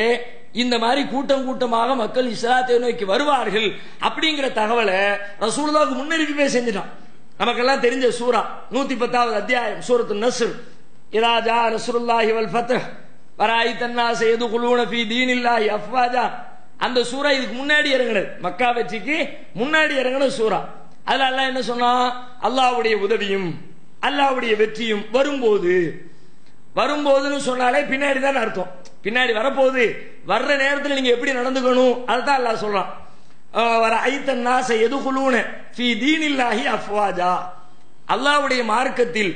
இந்த மாதிரி கூட்டம் கூட்டமாக மக்கள் இஸ்லாத்தை நோக்கி வருவார்கள் அப்படிங்கிற தகவலை ரசூலுல்லாஹ்வுக்கு முன்னறிவிப்பே செஞ்சிட்டான். நமக்கெல்லாம் தெரிஞ்ச சூரா 110வது அத்தியாயம் சூரத்து நஸ்ர், இதா ஜா நஸ்ருல்லாஹி வல் ஃபத்ஹ் வராயித்தன் நாஸ யதுகுலூன ஃபீ தீனில்லாஹி அஃப்வாஜா, அந்த சூரா இதுக்கு முன்னாடி இறங்கினது, மக்கா வெற்றிக்கு முன்னாடி இறங்கின சூரா. அதுல அல்லாஹ் என்ன சொன்னா, அல்லாஹ்வுடைய உதவியும் அல்லாஹ்வுடைய வெற்றியும் வரும்போதுன்னு சொன்னாலே பின்னாடி தான் அர்த்தம், பின்னாடி வரப்போகுது, வர்ற நேரத்தில் நீங்க எப்படி நடந்துக்கணும் அதுதான் அல்லாஹ் சொல்றான். வராயித்தன் நாஸ யதுகுலூன ஃபீ தீனில்லாஹி அஃப்வாஜா, அல்லாஹ்வுடைய மார்க்கத்தில்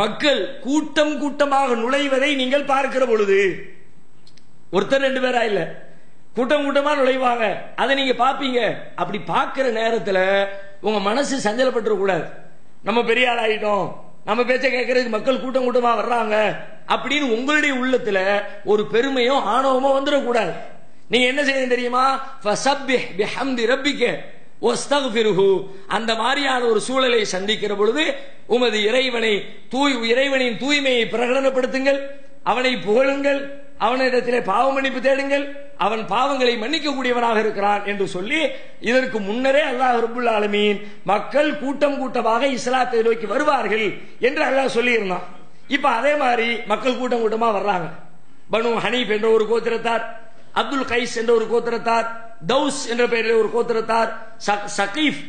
மக்கள் கூட்டம் கூட்டமாக நுழைவதை நீங்கள் பார்க்கிற பொழுது, ஒருத்தர் 2 பேரா இல்ல, கூட்டம் கூட்டமா நுழைவாங்க. அதை நீங்க பாப்பீங்க. அப்படி பாக்குற நேரத்துல உங்க மனசு சஞ்சலப்பட்டுற கூடாது. நம்ம பெரிய ஆள் ஆயிட்டோம், நம்ம பேச்ச கேட்கறதுக்கு மக்கள் கூட்டம் கூட்டமா வர்றாங்க அப்படின்னு உங்களுடைய உள்ளத்துல ஒரு பெருமையோ ஆணவமோ வந்துடக்கூடாது. நீங்க என்ன செய்யணும் தெரியுமா? ஃபஸப்பிஹ் பிஹம்தி ரப்பிக வஸ்தக்ஃபிருஹு. அந்த மாதிரியான ஒரு சூழலை சந்திக்கிற பொழுது உமது இறைவனின் தூய்மையை பிரகடனப்படுத்துங்கள், அவனை புகழுங்கள், அவனிடத்திலே பாவ மன்னிப்பு தேடுங்கள், அவன் பாவங்களை மன்னிக்க கூடியவனாக இருக்கிறான் என்று சொல்லி, இதற்கு முன்னரே அல்லாஹ் ரப்புல் ஆலமீன் மக்கள் கூட்டம் கூட்டமாக இஸ்லாத்தை நோக்கி வருவார்கள் என்று அல்லாஹ் சொல்லி இருந்தான். இப்ப அதே மாதிரி மக்கள் கூட்டம் கூட்டமா வர்றாங்க. பனு ஹனீப் என்ற ஒரு கோத்திரத்தார், அப்துல் கைஸ் என்ற ஒரு கோத்திரத்தார், தௌஸ் என்ற பெயரில் ஒரு கோத்திரத்தார், சகீஃப்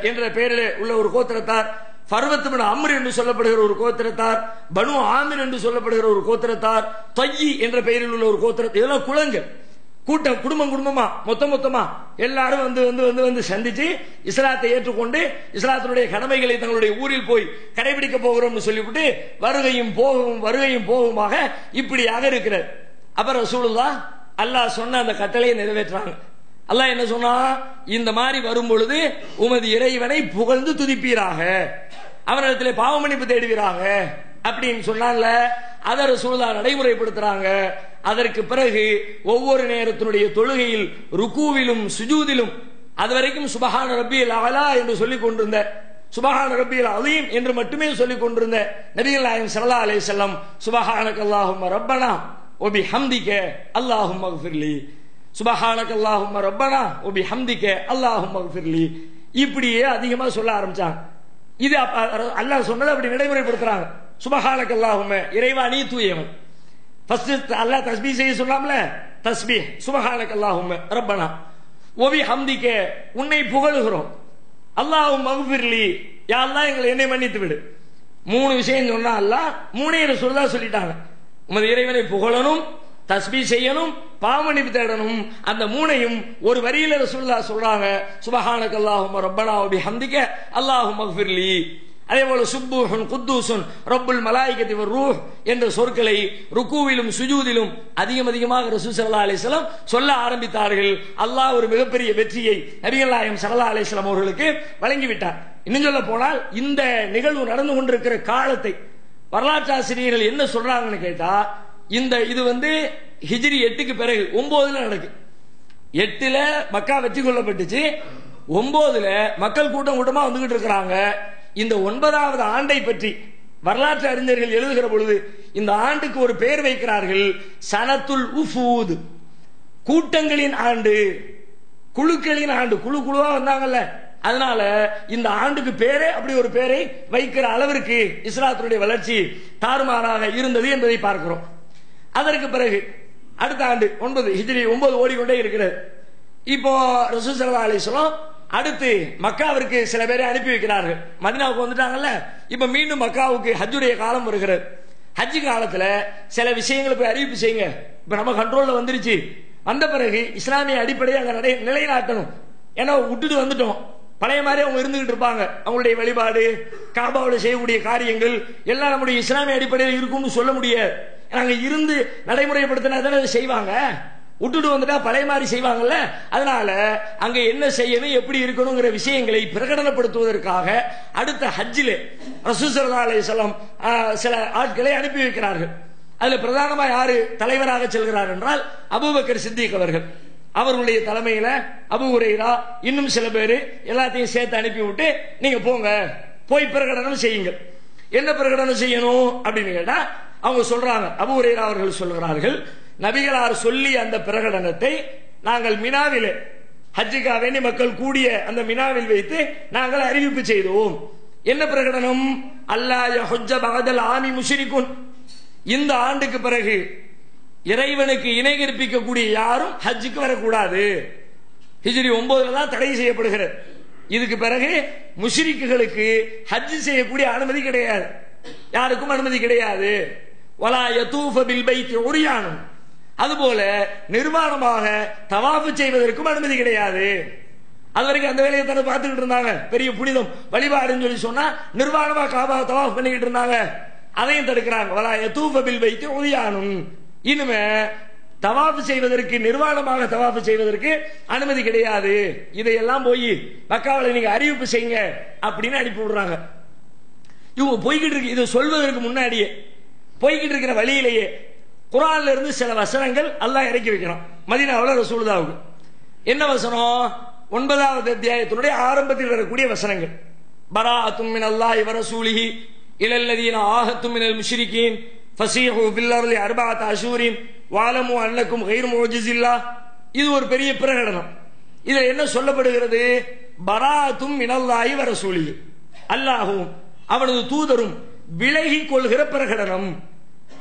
என்ற பெயரில் உள்ள ஒரு கோத்திரத்தார், ஃபர்வத் பின் அம்ர் என்று சொல்லப்படுகிற ஒரு கோத்திரத்தார், பனு ஆமிர் என்று சொல்லப்படுகிற ஒரு கோத்திரத்தார், தொய்யி என்ற பெயரில் உள்ள ஒரு கோத்திரத்தார். இதெல்லாம் குலங்கள், கூட்டம், குடும்பமா மொத்தமா எல்லாரும் வந்து சந்திச்சு இஸ்லாத்தை ஏற்றுக்கொண்டு இஸ்லாத்தினுடைய கடமைகளை தங்களுடைய ஊரில் போய் கடைபிடிக்க போகிறோம்னு சொல்லிவிட்டு வருகையும் போகுமாக இப்படியாக இருக்கிறார். அப்புறம் ரசூலுல்லாஹ் அல்லாஹ் சொன்ன அந்த கட்டளையை நிறைவேற்றாங்க. அல்லாஹ் என்ன சொன்னா? இந்த மாதிரி வரும் பொழுது உமது இறைவனை புகழ்ந்து துதிப்பீராக, அவனிடத்திலே பாவ மன்னிப்பு தேடுவீராக அப்படின்னு சொன்னால அதை ரசூலுல்லாஹ் நடைமுறைப்படுத்துறாங்க. அதற்கு பிறகு ஒவ்வொரு நேரத்தினுடைய தொழுகையில் ருக்கூவிலும் சுஜூதிலும் அதுவரைக்கும் சுபஹான ரப்பியல் அலா என்று சொல்லிக் கொண்டிருந்த, சுபஹான ரப்பியல் அலீம் என்று மட்டுமே சொல்லிக் கொண்டிருந்த நபிகள் நாயகம் ஸல்லல்லாஹு அலைஹி வஸல்லம் சுபஹானக அல்லாஹும்ம ரப்பனா வ பிஹம்திக அல்லாஹும்ம இக்ஃபிர்லி, சுபஹானக அல்லாஹும்ம ரப்பனா வ பிஹம்திக அல்லாஹும்ம இக்ஃபிர்லி, இப்படியே அதிகமா சொல்ல ஆரம்பிச்சாங்க. இது அல்லாஹ் சொன்னதை அப்படி நடைமுறைப்படுத்துறாங்க. சுபஹானக அல்லாஹும்ம, இறைவா நீ தூயவன். ஃபர்ஸ்ட் அல்லாஹ் தஸ்பீஹ் செய்ய சொன்னாம்ல, தஸ்பீஹ் சுபஹானக அல்லாஹும்ம ரப்பனா வ பிஹம்திக, உன்னை புகழுகிறோம். அல்லாஹும்ம இக்ஃபிர்லி, யா அல்லாஹ் என்னை மன்னித்து விடு. 3 விஷயம் சொன்னா அல்லாஹ் 3 ரசூலுல்லாஹ் சொல்லிட்டாங்க. உமது இறைவனை புகழணும், தஸ்பீஹ் செய்யணும், பாவ மன்னிப்பு தேடணும். அந்த 3ஐயும் ஒரு வரியில ரசூலுல்லாஹ் சொல்றாங்க. சுபஹானக அல்லாஹும்ம ரப்பனா வ பிஹம்திக அல்லாஹும்ம இக்ஃபிர்லி. அதே போல சுப்புஹுன் குத்தூசுன் ரப்புல் மலாயிகத்தி வர்ரூஹ் என்ற சொற்களை ருக்கூவிலும் சுஜூதிலும் அதிகமாக ரசூல் ஸல்லல்லாஹு அலைஹி வஸல்லம் சொல்ல ஆரம்பித்தார்கள். அல்லாஹ் ஒரு மிகப்பெரிய வெற்றியை நபிகள் நாயகம் ஸல்லல்லாஹு அலைஹி வஸல்லம் அவர்களுக்கு வழங்கிவிட்டார். இன்னும் சொல்ல போனால் இந்த நிகழ்வு நடந்து கொண்டிருக்கிற காலத்தை வரலாற்று ஆசிரியர்கள் என்ன சொல்றாங்கன்னு கேட்டா, இது ஹிஜ்ரி 8க்கு பிறகு 9ல நடக்கு. 8ல மக்கா வெற்றி கொள்ளப்பட்டுச்சு, 9ல மக்கள் கூட்டமா வந்துகிட்டு இருக்கிறாங்க. இந்த 9வது ஆண்டை பற்றி வரலாற்று அறிஞர்கள் எழுதுகிற பொழுது இந்த ஆண்டுக்கு ஒரு பெயர் வைக்கிறார்கள், சனத்துல் உஃபூத், கூட்டங்களின் ஆண்டு, குழுக்களின் ஆண்டு. குழுவா வந்தாங்கல்ல, அதனால இந்த ஆண்டுக்கு பேரே அப்படி ஒரு பேரை வைக்கிற அளவிற்கு இஸ்லாத்தினுடைய வளர்ச்சி தாறுமாறாக இருந்தது என்பதை பார்க்கிறோம். அதற்கு பிறகு அடுத்த ஆண்டு 9 ஹிஜ்ரி 9 ஓடிக்கொண்டே இருக்கிறது. இப்போ ரசூல் ஸல்லல்லாஹு அலைஹி வஸல்லம் அடுத்து மக்காவிற்கு சில பேரை அனுப்பி வைக்கிறார்கள். மதீனாவுக்கு வந்துட்டாங்கல்ல, இப்ப மீண்டும் மக்காவுக்கு ஹஜ்ஜுடைய காலம் வருகிறது. ஹஜ்ஜு காலத்துல சில விஷயங்களை போய் அறிவிப்பு செய்யுங்க. இப்ப நம்ம கண்ட்ரோல்ல வந்துருச்சு, வந்த பிறகு இஸ்லாமிய அடிப்படையை அங்க நிலைநாட்டணும். ஏன்னா விட்டுட்டு வந்துட்டோம், பழைய மாதிரி அவங்க இருந்துகிட்டு இருப்பாங்க. அவங்களுடைய வழிபாடு, காபாவில் செய்யக்கூடிய காரியங்கள் எல்லாம் நம்முடைய இஸ்லாமிய அடிப்படையில் இருக்கும்னு சொல்ல முடியாது. அங்க இருந்து நடைமுறைப்படுத்தினா தானே செய்வாங்க. விட்டுட்டு வந்துட்டா பழைய மாதிரி செய்வாங்கல்ல. அதனால அங்க என்ன செய்யணும், எப்படி இருக்கணுங்கிற விஷயங்களை பிரகடனப்படுத்துவதற்காக அடுத்த ஹஜ்ஜிலே ரசூல் ஸல்லல்லாஹு அலைஹி வஸல்லம் சில ஆட்களை அனுப்பி வைக்கிறார்கள். அதுல பிரதானமா யாரு தலைவராக செல்கிறார் என்றால் அபூபக்கர் சித்திக் அவர்கள். அவர்களுடைய தலைமையில அபூ ஹுரைரா இன்னும் சில பேர் எல்லாத்தையும் சேர்த்து அனுப்பி விட்டு நீங்க போங்க, போய் பிரகடனம் செய்யுங்க. என்ன பிரகடனம் செய்யணும் அப்படின்னு கேட்டா அவங்க சொல்றாங்க, அபூ ஹுரைரா அவர்கள் சொல்கிறார்கள், நபிகளார் சொல்லி அந்த பிரகடனத்தை நாங்கள் மினாவிலே ஹஜ்ஜுக்கா வேண்டி மக்கள் கூடிய அந்த மினாவில் வைத்து நாங்கள் அறிவிப்பு செய்தோம். என்ன பிரகடனம்? அல்லா யஹுஜ்ஜ பஅதல் ஆமி முஷ்ரிகுன், இந்த ஆண்டுக்கு பிறகு இறைவனுக்கு இணை கற்பிக்கக்கூடிய யாரும் ஹஜ்ஜுக்கு வரக்கூடாது. ஹிஜ்ரி 9ல தான் தடை செய்யப்படுகிறது. இதுக்கு பிறகு முஷ்ரிக்குகளுக்கு ஹஜ் செய்யக்கூடிய அனுமதி கிடையாது, யாருக்கும் அனுமதி கிடையாது. வலா யதூஃப பில் பைத்தி உரியானும், அதுபோல நிர்வாணமாக தவாஃப் செய்வதற்கும் அனுமதி கிடையாது. அது வரைக்கும் அந்த வேலையை தானே பார்த்துக்கிட்டு இருந்தாங்க, பெரிய புனிதம் வழிபாடுன்னு சொல்லி சொன்னா நிர்வாணமா காபா தவாஃப் பண்ணிக்கிட்டு இருந்தாங்க. அதையும் தடுக்கிறாங்க. வலா யதூஃப பில் பைத்தி உரியானும், இனிமே தவாஃப் செய்வதற்கு, நிர்வாணமாக தவாஃப் செய்வதற்கு அனுமதி கிடையாது. இதையெல்லாம் போய் மக்காவில் நீங்க அறிவிப்பு செய்யுங்க அப்படின்னு அனுப்பி விடுறாங்க. இவங்க போய்கிட்டு இருக்கு, இதை சொல்வதற்கு முன்னாடியே போய்கிட்டு இருக்கிற வழியிலேயே குர்ஆன்ல இருந்து சில வசனங்கள் அல்லாஹ் இறக்கி வைக்கிறான் மதீனாவுல ரசூலுல்லாஹ்வுக்கு. என்ன வசனம்? 9வது அத்தியாயத்தினுடைய ஆரம்பத்தில் வரக்கூடிய வசனங்கள். பராஅத்தும் மினல்லாஹி வ ரசூலிஹி இலல்லதீன ஆஹத்தும் மினல் முஷ்ரிகீன் ஃபஸீஹு ஃபில் அர்லி அர்பஅத அஷூரின் வஅலமு அன்னக்கும் கைரு முஜிஸில்லாஹ். இது ஒரு பெரிய பிரகடனம். இதுல என்ன சொல்லப்படுகிறது? பராஅத்தும் மினல்லாஹி வ ரசூலிஹி, அல்லாஹ்வும் அவனது தூதரும் விலகிக் கொள்கிற பிரகடனம்.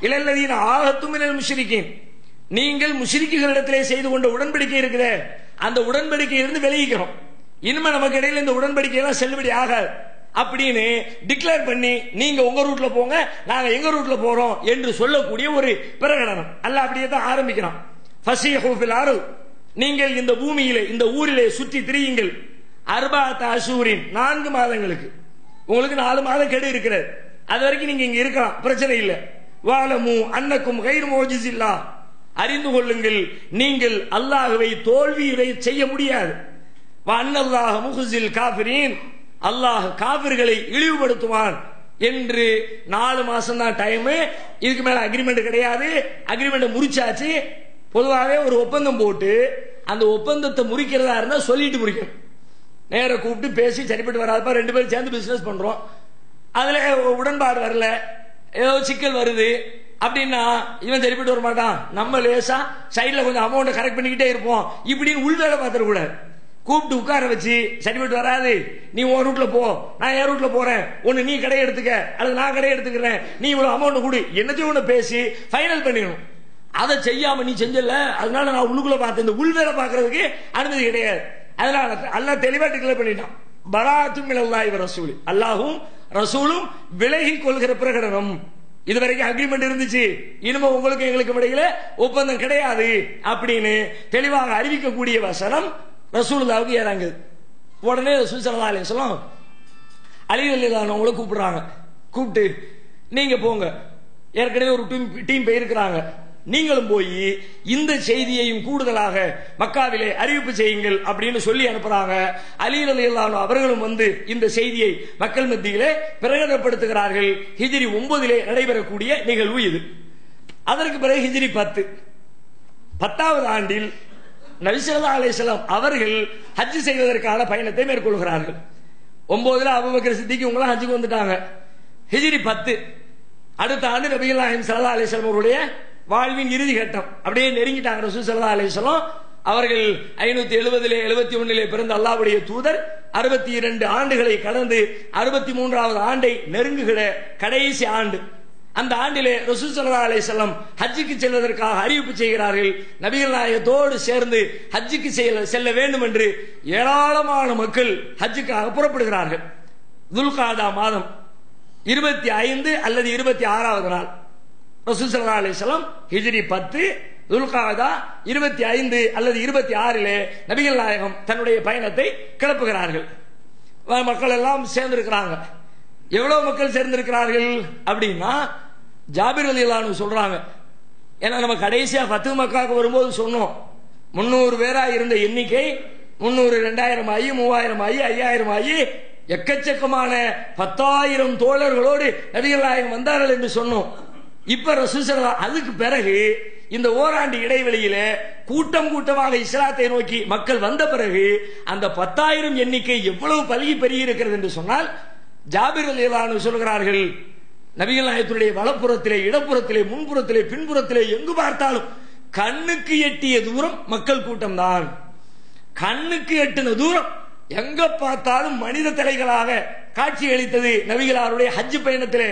இலல்லதீன ஆஹத்தும் மினல் முஷ்ரிகீன், நீங்கள் முஷ்ரிக்குகளிடத்திலே செய்து கொண்ட உடன்படிக்கை இருக்குதே, அந்த உடன்படிக்கையிலிருந்து விலகிக்கிறோம். இனிமே நமக்கு இடையில இந்த உடன்படிக்கை எல்லாம் செல்லுபடி ஆகாது அப்படின்னு டிக்ளேர் பண்ணி நீங்க உங்க ரூட்ல போங்க, நாங்க எங்க ரூட்ல போறோம் என்று சொல்லக்கூடிய ஒரு பிரகடனம். அல்லாஹ் அப்படியே தான் ஆரம்பிக்கிறான். ஃபஸீஹு ஃபில் அர்ல், நீங்கள் இந்த பூமியிலே, இந்த ஊரிலே சுற்றி திரியுங்கள். அர்பஅத அஷூரின், 4 மாதங்களுக்கு. உங்களுக்கு 4 மாதம் கெடு இருக்கிறது, அது வரைக்கும் நீங்க இங்க இருக்கலாம், பிரச்சனை இல்லை. வஅலமு அன்னக்கும் கைரு முஜிஸில்லாஹ், அறிந்து கொள்ளுங்கள் நீங்கள் அல்லாஹ்வை தோல்வியுடைய செய்ய முடியாது. வஅன்னல்லாஹ முஹ்ஸில் காஃபிரீன், அல்லாஹ் காபிர்களை இழிவுபடுத்துவான் என்று 4 மாசம் தான் டைம். இதுக்கு மேல அக்ரிமெண்ட் கிடையாது. அக்ரிமெண்ட் முறிச்சாச்சு. பொதுவாகவே ஒரு ஒப்பந்தம் போட்டு அந்த ஒப்பந்தத்தை முறிக்கிறதா இருந்தா சொல்லிட்டு முறிக்கணும். நேர கூப்பிட்டு பேசி சரிப்பட்டு வராதப்ப 2 பேரும் சேர்ந்து பிசினஸ் பண்றோம், அதுல உடன்பாடு வரல, ஏதோ சிக்கல் வருது அப்படின்னா இவன் சரிப்பட்டு வர மாட்டான், நம்ம லேசா சைட்ல கொஞ்சம் அமௌண்ட் கரெக்ட் பண்ணிக்கிட்டே இருப்போம் இப்படின்னு உள்வேலை பார்த்துட கூடாது. கூப்பிட்டு உட்கார வச்சு சரிப்பட்டு வராது, நீ உன் ரூட்ல போ, நான் என் ரூட்ல போறேன், ஒன்னு நீ கடை எடுத்துக்க அல்லது நான் கடை எடுத்துக்கிறேன், நீ இவ்வளவு அமௌண்ட் கொடு, என்னத்தையும் ஒண்ணு பேசி ஃபைனல் பண்ணிடணும். அதை செய்யாம நீ செஞ்சல, அதனால நான் உள்ளுக்குள்ள பார்த்தேன், இந்த உள்வேலை பார்க்கறதுக்கு அனுமதி கிடையாது. அதனால அல்லாஹ் தெளிவா டிக்ளேர் பண்ணிட்டான், பராஅத்தும் மினல்லாஹி வ ரசூலி, அல்லாஹ்வும் ரசூலும் விலகிக் கொள்கிற பிரகடனம். இதுவரைக்கும் அக்ரிமெண்ட் இருந்துச்சு, இனிமே உங்களுக்கு எங்களுக்கு இடையில ஒப்பந்தம் கிடையாது அப்படின்னு தெளிவாக அறிவிக்கக்கூடிய வசனம் ரசூலுல்லாஹ்வுக்கு ஏறாங்குது. உடனே ரசூல் ஸல்லல்லாஹு அலைஹி வஸல்லம் அலி ரலியல்லாஹு அன்ஹுவை கூப்பிடுறாங்க. கூப்பிட்டு நீங்க போங்க, ஏற்கனவே ஒரு டீம் போயிருக்கிறாங்க, நீங்களும் போய் இந்த செய்தியையும் கூடுதலாக மக்காவிலே அறிவிப்பு செய்யுங்கள் அப்படின்னு சொல்லி அனுப்புறாங்க. அலி ரலியல்லாஹு அன்ஹு அவர்களும் வந்து இந்த செய்தியை மக்கள் மத்தியிலே பிரகடனப்படுத்துகிறார்கள். ஹிஜ்ரி 9 நடைபெறக்கூடிய நிகழ்வு இது. அதற்கு பிறகு ஹிஜ்ரி 10வது ஆண்டில் நபி ஸல்லல்லாஹு அலைஹி வஸல்லம் அவர்கள் ஹஜ் செய்வதற்கான பயணத்தை மேற்கொள்கிறார்கள். 9 அபூபக்கர் சித்திக் இவங்களாம் ஹஜ்ஜுக்கு வந்துட்டாங்க. ஹிஜ்ரி 10 அடுத்த ஆண்டு நபிகள் நாயகம் ஸல்லல்லாஹு அலைஹி வஸல்லம் அவருடைய வாழ்வின் இறுதி கட்டம் அப்படியே நெருங்கிட்டாங்க. ரசூல் ஸல்லல்லாஹு அலைஹி வஸல்லம் அவர்கள் 570-71 பிறந்த அல்லாஹ்வுடைய தூதர் 62 ஆண்டுகளை கடந்து 63வது ஆண்டை நெருங்குகிற கடைசி ஆண்டு. அந்த ஆண்டிலே ரசூல் ஸல்லல்லாஹு அலைஹி வஸல்லம் ஹஜ்ஜுக்கு செல்வதற்காக அறிவிப்பு செய்கிறார்கள். நபிகள் நாயகத்தோடு சேர்ந்து ஹஜ்ஜுக்கு செல்ல வேண்டும் என்று ஏராளமான மக்கள் ஹஜ்ஜுக்காக புறப்படுகிறார்கள். துல்காதா மாதம் 25 அல்லது 26வது நாள் ரசூல் ஸல்லல்லாஹு அலைஹி வஸல்லம் ஹிஜ்ரி 10 துல்காதா 25 அல்லது 26 நபிகள் நாயகம் தன்னுடைய பயணத்தை கிளப்புகிறார்கள். மக்கள் எல்லாம் சேர்ந்திருக்கிறாங்க. எவ்வளவு மக்கள் சேர்ந்திருக்கிறார்கள் அப்படின்னா ஜாபிர் ரலியல்லாஹு அன்ஹு சொல்றாங்க, ஏன்னா நம்ம கடைசியா ஃபத்ஹு மக்காவுக்கு வரும்போது சொன்னோம் 300 பேரா இருந்த எண்ணிக்கை 300 2000 ஆகி 3000 ஆகி 5000 ஆகி எக்கச்சக்கமான 10,000 தோழர்களோடு நபிகள் நாயகம் வந்தார்கள் என்று சொன்னோம். இப்ப ரசூல் ஸல்லல்லாஹு அதுக்கு பிறகு இந்த ஓராண்டு இடைவெளியில கூட்டம் கூட்டமாக இஸ்லாத்தை நோக்கி மக்கள் வந்த பிறகு அந்த 10,000 எண்ணிக்கை எவ்வளவு பல்கி பெருகி இருக்கிறது என்று சொன்னால் ஜாபிர் ரலியல்லாஹு அன்ஹு சொல்கிறார்கள், நபிகள் நாயகத்துடைய வலப்புறத்திலே இடப்புறத்திலே முன்புறத்திலே பின்புறத்திலே எங்கு பார்த்தாலும் கண்ணுக்கு எட்டிய தூரம் மக்கள் கூட்டம் தான். கண்ணுக்கு எட்டின தூரம் எங்க பார்த்தாலும் மனித தலைகளாக காட்சி அளித்தது நபிகளாருடைய ஹஜ் பயணத்திலே.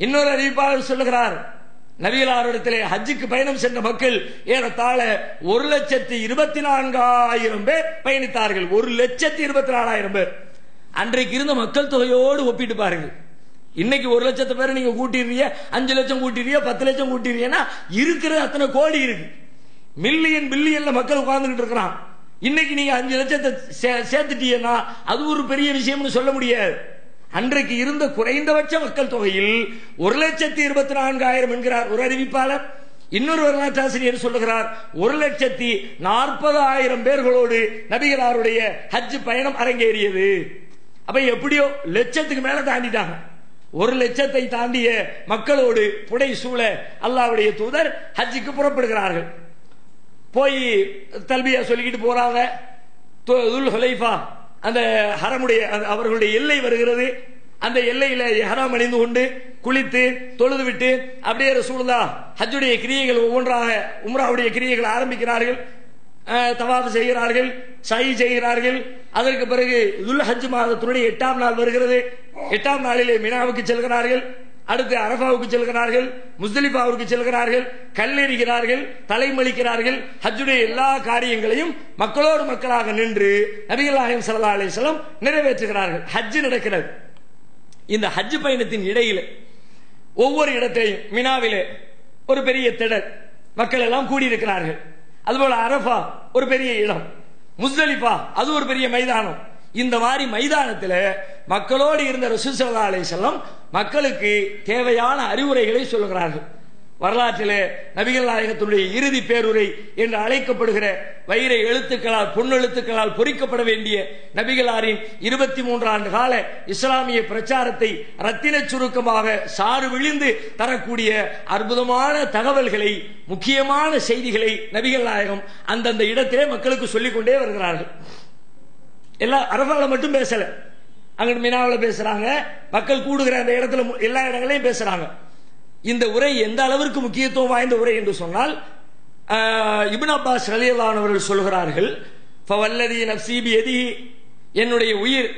இன்னொரு அறிவிப்பாளர் சொல்லுகிறார், நபிகளாரிடத்திலே ஹஜ்ஜுக்கு பயணம் சென்ற மக்கள் ஏறத்தாழ 1,24,000 பேர் பயணித்தார்கள். 1,24,000 பேர். அன்றைக்கு இருந்த மக்கள் தொகையோடு ஒப்பிட்டு பாருங்க. இன்னைக்கு 1,00,000 பேர் நீங்க கூட்டிடுறீங்க, 5 லட்சம் கூட்டிடுறீங்க, 10 லட்சம் கூட்டிடுறீங்கன்னா இருக்கிறது அத்தனை கோடி இருக்கு. மில்லியன் பில்லியன்ல மக்கள் உட்கார்ந்துகிட்டு இருக்கிறான். இன்னைக்கு நீங்க 5 லட்சத்தை சேர்த்துட்டீங்கன்னா அது ஒரு பெரிய விஷயம்னு சொல்ல முடியாது. அன்றைக்கு இருந்த குறைந்தபட்ச மக்கள் தொகையில் 1,24,000 என்கிறார் ஒரு அறிவிப்பாளர். இன்னொரு வரலாற்றாசிரியர் சொல்லுகிறார் 1,40,000 பேர்களோடு நபிகளாருடைய ஹஜ் பயணம் அரங்கேறியது. அப்ப எப்படியோ லட்சத்துக்கு மேல தாண்டிட்டாங்க. 1,00,000 தாண்டிய மக்களோடு புடை சூழ அல்லாஹ்வுடைய தூதர் ஹஜ்ஜுக்கு புறப்படுகிறார்கள். போய் தல்பியா சொல்லிக்கிட்டு போறாங்க. துல் ஹுலைஃபா அந்த ஹரமுடைய அவர்களுடைய எல்லை வருகிறது. அந்த எல்லையில ஹராம் அணிந்து கொண்டு குளித்து தொழுது விட்டு அப்படியே ரசூலுல்லாஹ் ஹஜ்ஜுடைய கிரியைகள் ஒவ்வொன்றாக உம்ராவுடைய கிரியைகள் ஆரம்பிக்கிறார்கள். தவாஃப் செய்கிறார்கள், சஹி செய்கிறார்கள். அதற்கு பிறகு துல் ஹஜ் மாதத்தினுடைய 8ஆம் நாள் வருகிறது. 8ஆம் நாளிலே மினாவுக்கு செல்கிறார்கள். அடுத்து அரஃபாவுக்கு செல்கிறார்கள், முஸ்தலிஃபாவுக்கு செல்கிறார்கள், கல்லெறிகிறார்கள், தலைமளிக்கிறார்கள். ஹஜ்ஜுடைய எல்லா காரியங்களையும் மக்களோடு மக்களாக நின்று நபிகள் நாயகம் ஸல்லல்லாஹு அலைஹி வஸல்லம் நிறைவேற்றுகிறார்கள். ஹஜ் நடக்கிறது. இந்த ஹஜ் பயணத்தின் இடையில ஒவ்வொரு இடத்தையும் மினாவிலே ஒரு பெரிய திடல், மக்கள் எல்லாம் கூடியிருக்கிறார்கள். அதுபோல அரஃபா ஒரு பெரிய இடம், முஸ்தலிஃபா அது ஒரு பெரிய மைதானம். இந்த மாதிரி மைதானத்தில் மக்களோடு இருந்த ரசூல் ஸல்லல்லாஹு அலைஹி வஸல்லம் மக்களுக்கு தேவையான அறிவுரைகளை சொல்லுகிறார்கள். வரலாற்றிலே நபிகள் நாயகத்தினுடைய இறுதி பேருரை என்று அழைக்கப்படுகிற வைர எழுத்துக்களால் பொன்னெழுத்துக்களால் பொறிக்கப்பட வேண்டிய நபிகளாரின் 23 ஆண்டு கால இஸ்லாமிய பிரச்சாரத்தை ரத்தின சுருக்கமாக சாறு விழிந்து தரக்கூடிய அற்புதமான தகவல்களை, முக்கியமான செய்திகளை நபிகள் நாயகம் அந்தந்த இடத்திலே மக்களுக்கு சொல்லிக் கொண்டே வருகிறார்கள். எல்லாம் அரஃபால மட்டும் பேசல, அங்க மினாவில் பேசுறாங்க, மக்கள் கூடுகிற அந்த இடத்துல எல்லா இடங்களையும் பேசுறாங்க. இந்த உரை எந்த அளவிற்கு முக்கியத்துவம் வாய்ந்த உரை என்று சொன்னால், இப்னு அப்பாஸ் ரலியல்லாஹு அன்ஹு அவர்கள் சொல்கிறார்கள், ஃபவல்லதி நஃப்ஸி பியதிஹி, என்னுடைய உயிர்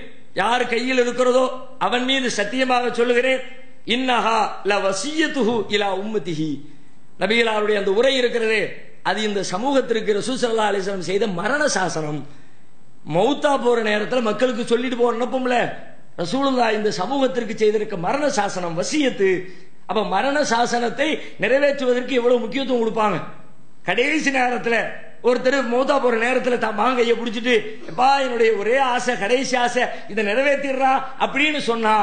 யார் கையில் இருக்கிறதோ அவன் மீது சத்தியமாக சொல்லுகிறேன், இன்னஹா லவஸியத்துஹு இலா உம்மத்திஹி. நபிகளாருடைய அந்த உரை இருக்கிறதே அது இந்த சமூகத்திற்கு ரசூல் ஸல்லல்லாஹு அலைஹி வஸல்லம் செய்த மரண சாசனம். மௌத்தா போற நேரத்தில் மக்களுக்கு சொல்லிட்டு போற நினைப்போம்ல, ரசூலுல்லாஹ் இந்த சமூகத்திற்கு செய்திருக்க மரண சாசனம், வசியத்து. அப்ப மரண சாசனத்தை நிறைவேற்றுவதற்கு எவ்வளவு முக்கியத்துவம் கொடுப்பாங்க. கடைசி நேரத்தில் ஒருத்தர் மௌத்தா போற நேரத்தில் தான் மாங்கையை பிடிச்சிட்டு, எப்பா என்னுடைய ஒரே ஆசை, கடைசி ஆசை இதை நிறைவேற்றிடுறா அப்படின்னு சொன்னா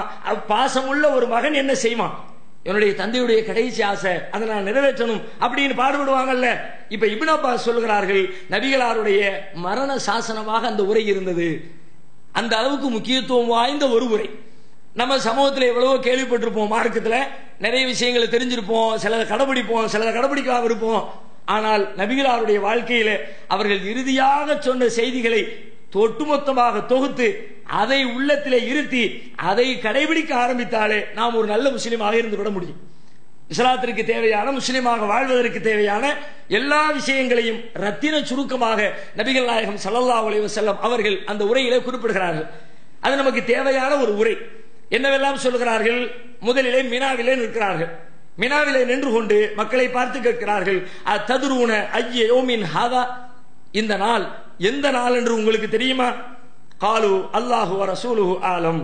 பாசமுள்ள ஒரு மகன் என்ன செய்வான்? என்னுடைய தந்தையுடைய கடைசி ஆசை அதை நான் நிறைவேற்றணும் அப்படின்னு பாடுபடுவாங்கல்ல. இப்ப இப்னு அப்பாஸ் சொல்கிறார்கள், நபிகளாருடைய மரண சாசனமாக அந்த உரை இருந்தது. அந்த அளவுக்கு முக்கியத்துவம் வாய்ந்த ஒரு உரை. நம்ம சமூகத்தில் எவ்வளவோ கேள்விப்பட்டிருப்போம், மார்க்கத்தில் நிறைய விஷயங்களை தெரிஞ்சிருப்போம், சிலதை கடைபிடிப்போம், சிலதை கடைபிடிக்காம இருப்போம். ஆனால் நபிகளாருடைய வாழ்க்கையில அவர்கள் இறுதியாக சொன்ன செய்திகளை ஒட்டுமொத்தமாக தொகுத்து அதை உள்ளத்திலே இருத்தி அதை கடைபிடிக்க ஆரம்பித்தாலே நாம் ஒரு நல்ல முஸ்லீமாக இருந்து விட முடியும். இஸ்லாத்திற்கு தேவையான, முஸ்லீமாக வாழ்வதற்கு தேவையான எல்லா விஷயங்களையும் ரத்தின சுருக்கமாக நபிகள் நாயகம் ஸல்லல்லாஹு அலைஹி வஸல்லம் அவர்கள் அந்த உரையிலே குறிப்பிடுகிறார்கள். அது நமக்கு தேவையான ஒரு உரை. என்னவெல்லாம் சொல்கிறார்கள்? முதலிலே மினாவிலே நிற்கிறார்கள். மினாவிலே நின்று கொண்டு மக்களை பார்த்து கேட்கிறார்கள், ததுரூன ஐய யௌமின் ஹாதா, இந்த நாள் எந்த நாள் என்று உங்களுக்கு தெரியுமா? காலு அல்லாஹு வ ரசூலுஹு ஆலம்,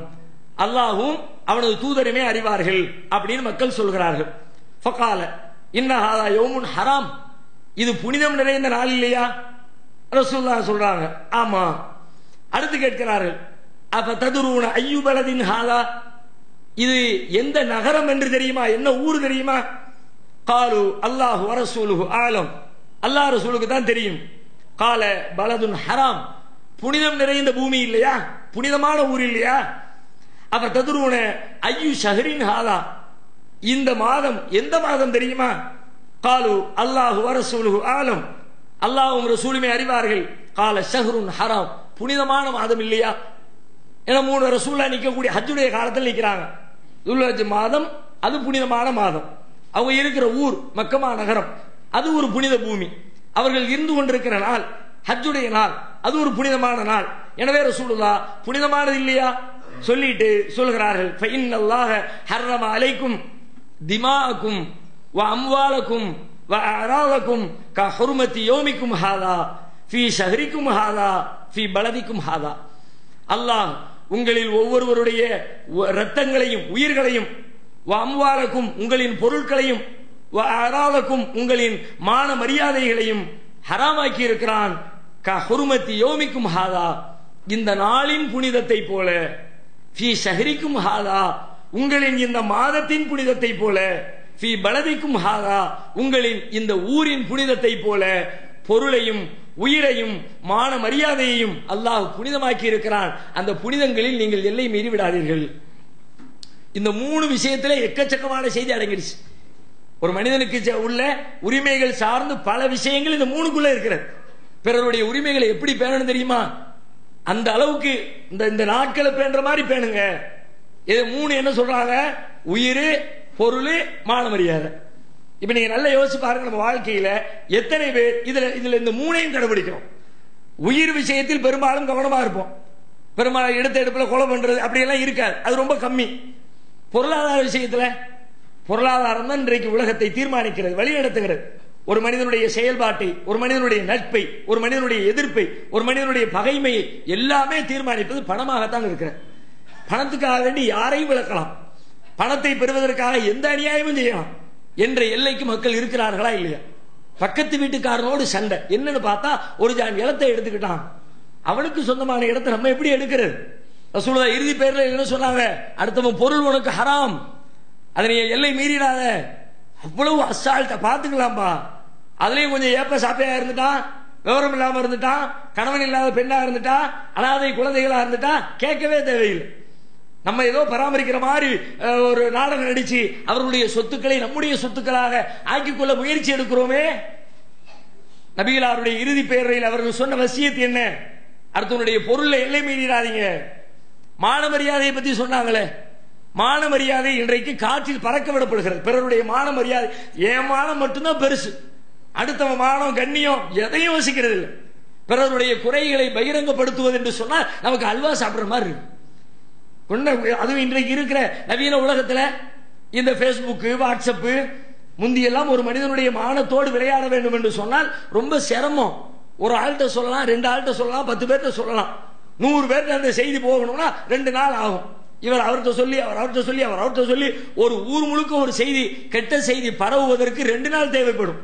அல்லாஹும் அவனது தூதருமே அறிவார்கள் அப்படின்னு மக்கள் சொல்கிறார்கள். ஃபகால இன்ன ஹாதா யௌமுன் ஹராம், இது புனிதம் நிறைந்த நாள் இல்லையா? ரசூலுல்லாஹ் சொல்றாங்க, ஆமா. அடுத்து கேட்கிறார்கள், அப்ப ததுரூன ஐயு பலதின் ஹாதா, இது எந்த நகரம் என்று தெரியுமா, என்ன ஊர் தெரியுமா? காலு அல்லாஹு வ ரசூலுஹு ஆலம், அல்லாஹ் ரசூலுக்கு தான் தெரியும். கால பலதுன் ஹராம், புனிதம் நிறைந்த பூமி இல்லையா, புனிதமான ஊர் இல்லையா? அப்ப ததுரூன ஐயு ஷஹரின் ஹாதா, இந்த மாதம் எந்த மாதம் தெரியுமா? காலு அல்லாஹு வ ரசூலுஹு ஆலம், அல்லாஹ்வும் ரசூலுமே அறிவார்கள். கால ஷஹ்ருன் ஹராம், புனிதமான மாதம் இல்லையா? ஏன்னா 3 ரசூலா நிற்கக்கூடிய ஹஜ்ஜுடைய காலத்தில் நிற்கிறாங்க. துல்ஹஜ் மாதம் அது புனிதமான மாதம். அவங்க இருக்கிற ஊர் மக்கமா நகரம், அது ஒரு புனித பூமி. அவர்கள் இருந்து கொண்டிருக்கிற நாள் ஹஜ்ஜுடைய நாள், அது ஒரு புனிதமான நாள். எனவே ரசூலுல்லாஹ் புனிதமானது இல்லையா சொல்லிட்டு சொல்கிறார்கள், ஃபஇன்னல்லாஹ ஹர்ரம அலைக்கும் திமாஅக்கும் வ அம்வாலக்கும் வ அராலக்கும் கஹுர்மதி யௌமிக்கும் ஹாதா ஃபீ ஷஹரிக்கும் ஹாதா ஃபீ பலதிக்கும் ஹாதா. அல்லாஹ் உங்களில் ஒவ்வொருவருடைய ரத்தங்களையும் உயிர்களையும், அம்வாலக்கும் உங்களின் பொருட்களையும், அராலக்கும் உங்களின் மான மரியாதைகளையும் ஹராமாக்கி இருக்கிறான். கஹுர்மதி யௌமிக்கும் ஹாதா, இந்த நாளின் புனிதத்தை போல, ஃபீ ஷஹரிக்கும் ஹாதா உங்களின் இந்த மாதத்தின் புனிதத்தை போல, ஃபீ பலதிக்கும் ஹாதா, உங்களின் இந்த ஊரின் புனிதத்தை போல பொருளையும் உயிரையும் மான மரியாதையையும் அல்லாஹ் புனிதமாக்கி இருக்கிறான். அந்த புனிதங்களில் நீங்கள் எல்லை மீறி விடாதீர்கள். இந்த 3 விஷயத்திலே எக்கச்சக்கமான செய்தி அடங்கிடுச்சு. ஒரு மனிதனுக்கு உள்ள உரிமைகள் சார்ந்து பல விஷயங்கள் இந்த 3க்குள்ள இருக்கிறது. பிறருடைய உரிமைகளை எப்படி பேணணும் தெரியுமா? அந்த அளவுக்கு இந்த நாட்களை பேணுற மாதிரி பேணுங்க. இது 3 என்ன சொல்றாங்க? உயிர், பொருள், மான மரியாதை. இப்ப நீங்க நல்லா யோசிச்சு பாருங்க, நம்ம வாழ்க்கையில எத்தனை பேர் இதுல இந்த 3ஐயும் கடைபிடிக்கிறோம். உயிர் விஷயத்தில் பெரும்பாலும் கவனமா இருப்போம். பெரும்பாலும் எடுத்த எடுப்புல கொலை பண்றது அப்படியெல்லாம் இருக்காது, அது ரொம்ப கம்மி. பொருளாதார விஷயத்துல, பொருளாதாரம் தான் இன்றைக்கு உலகத்தை தீர்மானிக்கிறது, வழிநடத்துகிறது. ஒரு மனிதனுடைய செயல்பாட்டை, ஒரு மனிதனுடைய நட்பை, ஒரு மனிதனுடைய எதிர்ப்பை, ஒரு மனிதனுடைய பகைமையை எல்லாமே தீர்மானிப்பது பணமாகத்தான் இருக்கிறது. பணத்துக்காக வேண்டி யாரையும் விளக்கலாம், பணத்தை பெறுவதற்காக எந்த அநியாயமும் செய்யலாம் என்ற எல்லைக்கு மக்கள் இருக்கிறார்களா இல்லையா? பக்கத்து வீட்டுக்காரனோடு சண்டை என்னன்னு பார்த்தா ஒரு ஜான் இடத்தை எடுத்துக்கிட்டான், அவனுக்கு சொந்தமான இடத்தை நம்ம எப்படி எடுக்கிறது? ரசூலுல்லாஹ் இறுதி பேர்ல என்ன சொன்னாங்க? அடுத்தவன் பொருள் உனக்கு ஹராம், அதனை எல்லை மீறிடாத. அவ்வளவு அசால்ட்ட பாத்துக்கலாம்பா. அதுலயும் கொஞ்சம் ஏப்ப சாப்பையா இருந்துட்டா, விவரம் இல்லாம இருந்துட்டா, கணவன் இல்லாத பெண்ணா இருந்துட்டா, அனாதை குழந்தைகளா இருந்துட்டா கேட்கவே தேவையில்லை. நம்ம ஏதோ பராமரிக்கிற மாதிரி ஒரு நாடகம் நடிச்சு அவர்களுடைய சொத்துக்களை நம்முடைய சொத்துக்களாக ஆக்கிக்கொள்ள முயற்சி எடுக்கிறோமே. நபிகளாருடைய இறுதி பேரையில் அவர்கள் சொன்ன வசியத்து என்ன? அடுத்தவனுடைய பொருளை எல்லை மீறிடாதீங்க. மான மரியாதையை பத்தி சொன்னாங்களே, மான மரியாதை இன்றைக்கு காற்றில் பறக்க விடப்படுகிறது. பிறருடைய மான மரியாதை, என் மானம் மட்டும்தான் பெருசு, அடுத்தவன் மானம் கண்ணியம் எதையும் யோசிக்கிறது இல்லை. பிறருடைய குறைகளை பகிரங்கப்படுத்துவது என்று சொன்னால் நமக்கு அல்வா சாப்பிடுற மாதிரி இருக்கு. அதுவும் இன்றைக்கு இருக்கிற நவீன உலகத்தில் இந்த பேஸ்புக், வாட்ஸ்அப், முந்தியெல்லாம் ஒரு மனிதனுடைய மானத்தோடு விளையாட வேண்டும் என்று சொன்னால் ரொம்ப சிரமம். ஒரு ஆள்கிட்ட சொல்லலாம், 2 ஆள்கிட்ட சொல்லலாம், 10 பேர்கிட்ட சொல்லலாம். 100 பேர்கிட்ட அந்த செய்தி போகணும்னா 2 நாள் ஆகும். இவர் அவர்கிட்ட சொல்லி, அவர் அவர்கிட்ட சொல்லி, அவர் அவர்கிட்ட சொல்லி ஒரு ஊர் முழுக்க ஒரு செய்தி, கெட்ட செய்தி பரவுவதற்கு 2 நாள் தேவைப்படும்.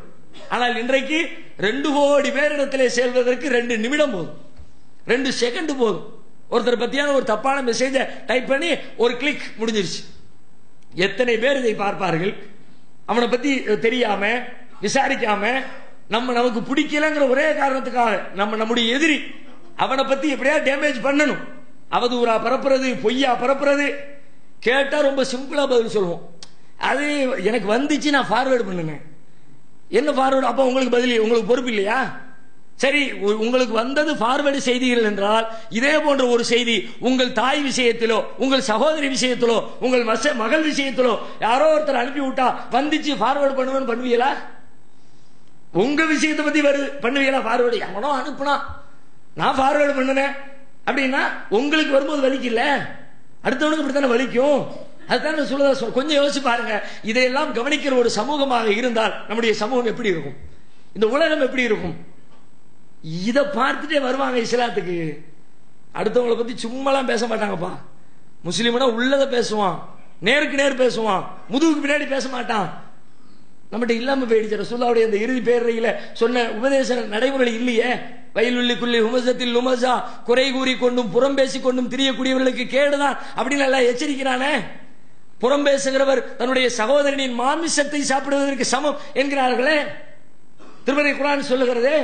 ஆனால் இன்றைக்கு 2 கோடி பேரிடத்திலே செல்வதற்கு 2 நிமிடம் போதும், 2 செகண்ட் போதும். ஒருத்தர் பத்தியான ஒரு தப்பான மெசேஜை டைப் பண்ணி ஒரு கிளிக் முடிஞ்சிருச்சு. எத்தனை பேர் இதை பார்ப்பார்கள்? அவனை பத்தி தெரியாம விசாரிக்காம, நமக்கு பிடிக்கலங்கிற ஒரே காரணத்துக்காக நம்முடைய எதிரி அவனை பத்தி எப்படியா டேமேஜ் பண்ணணும், அவதூறா பரப்புறது, பொய்யா பரப்புறது. கேட்டா ரொம்ப சிம்பிளா பதில் சொல்லுவோம், அது எனக்கு வந்துச்சு நான் ஃபார்வேர்டு பண்ணுங்க. என்ன ஃபார்வேர்டு? அப்ப உங்களுக்கு பதில், உங்களுக்கு பொறுப்பு இல்லையா? சரி, உங்களுக்கு வந்தது ஃபார்வேர்டு செய்திகள் என்றால், இதே போன்ற ஒரு செய்தி உங்கள் தாய் விஷயத்திலோ, உங்கள் சகோதரி விஷயத்திலோ, உங்கள் மகள் விஷயத்திலோ யாரோ ஒருத்தர் அனுப்பி விட்டா வந்துச்சு ஃபார்வேர்டு பண்ணுவேன்னு பண்ணுவீங்களா? உங்க விஷயத்தை பத்தி வருது பண்ணுவீங்களா ஃபார்வேர்டு? எவனோ அனுப்புனா நான் ஃபார்வேர்டு பண்ணுனேன் அப்படின்னா உங்களுக்கு வரும்போது வலிக்கல, அடுத்தவனுக்கு இப்படித்தானே வலிக்கும். அதுதான் சொல்ல. கொஞ்சம் யோசிச்சு பாருங்க. இதையெல்லாம் கவனிக்கிற ஒரு சமூகமாக இருந்தால் நம்முடைய சமூகம் எப்படி இருக்கும், இந்த உலகம் எப்படி இருக்கும்? இதை பார்த்துட்டே வருவாங்க இஸ்லாத்துக்கு. அடுத்தவங்களை பத்தி சும்மாலாம் பேச மாட்டாங்கப்பா. முஸ்லீம்னா உள்ளதை பேசுவான், நேருக்கு நேர் பேசுவான், முதுகுக்கு பின்னாடி பேச மாட்டான். நம்மகிட்ட இல்லாம போயிடுச்சு. ரசூலுல்லாஹ்வுடைய அந்த இறுதி பேரையில சொன்ன உபதேச நடைமுறை இல்லையே. வயலுள்ளி குள்ளி ஹுமசத்தில் லுமசா, குறை கூறி கொண்டும் புறம் பேசிக் கொண்டும் திரியக்கூடியவர்களுக்கு கேடுதான் அப்படின்னு எல்லாம் எச்சரிக்கிறானே. புறம் பேசுகிறவர் தன்னுடைய சகோதரனின் மாமிசத்தை சாப்பிடுவதற்கு சமம் என்கிறார்களே. திருமறை குர்ஆன் சொல்லுகிறது,